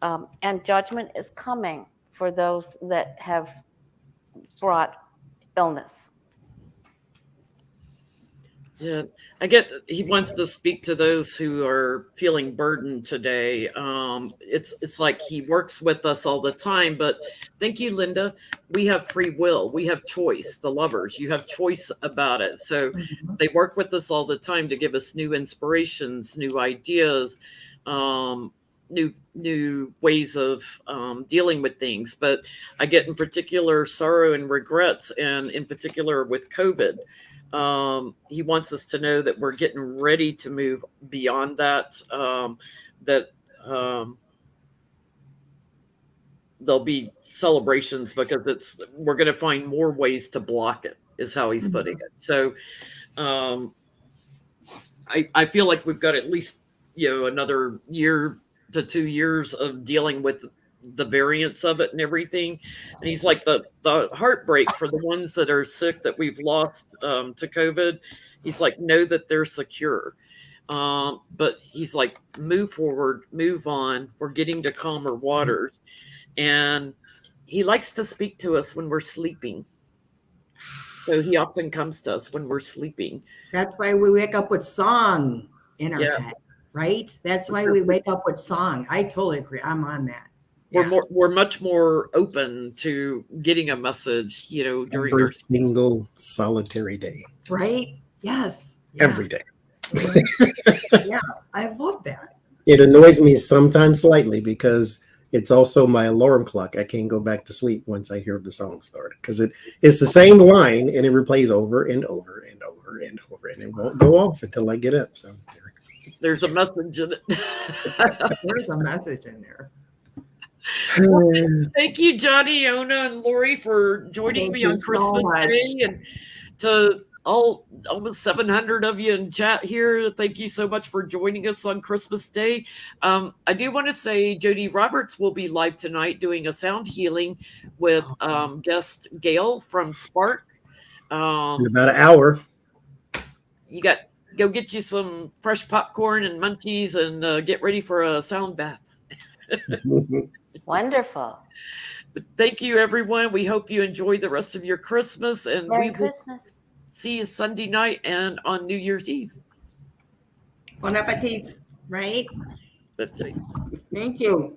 And judgment is coming for those that have brought illness. Yeah, I get he wants to speak to those who are feeling burdened today. It's like he works with us all the time, but thank you, Linda. We have free will, we have choice. The lovers, you have choice about it. So Mhm. they work with us all the time to give us new inspirations, new ideas, new ways of dealing with things. But I get in particular sorrow and regrets, and in particular with COVID. He wants us to know that we're getting ready to move beyond that. That um, there'll be celebrations because we're going to find more ways to block it. Is how he's putting it. So um, I feel like we've got at least another year to 2 years of dealing with the variants of it and everything. And he's like the heartbreak for the ones that are sick that we've lost to COVID. He's like, know that they're secure. But he's like, move forward, move on. We're getting to calmer waters. And he likes to speak to us when we're sleeping. So he often comes to us when we're sleeping. That's why we wake up with song in our Yeah. head, right? That's why we wake up with song. I totally agree. I'm on that. Yeah. We're much more open to getting a message, during Every our single solitary day, Right? Yes. Yeah. every day. Right. Yeah. I love that. It annoys me sometimes slightly because it's also my alarm clock. I can't go back to sleep once I hear the song start because it's the same line and it replays over and over and over and over, and it won't go off until I get up. So there's a message in it. There's a message in there. Thank you, Johnny, Ona, and Lori, for joining Thank me you on so Christmas much. Day, and to all almost 700 of you in chat here. Thank you so much for joining us on Christmas Day. I do want to say Jody Roberts will be live tonight doing a sound healing with guest Gail from Spark. in about an hour. You got go get you some fresh popcorn and munchies and get ready for a sound bath. Wonderful. But thank you, everyone. We hope you enjoy the rest of your Christmas, and Merry we will Christmas. see you Sunday night and on New Year's Eve. Bon appetit, right? That's it. Thank you.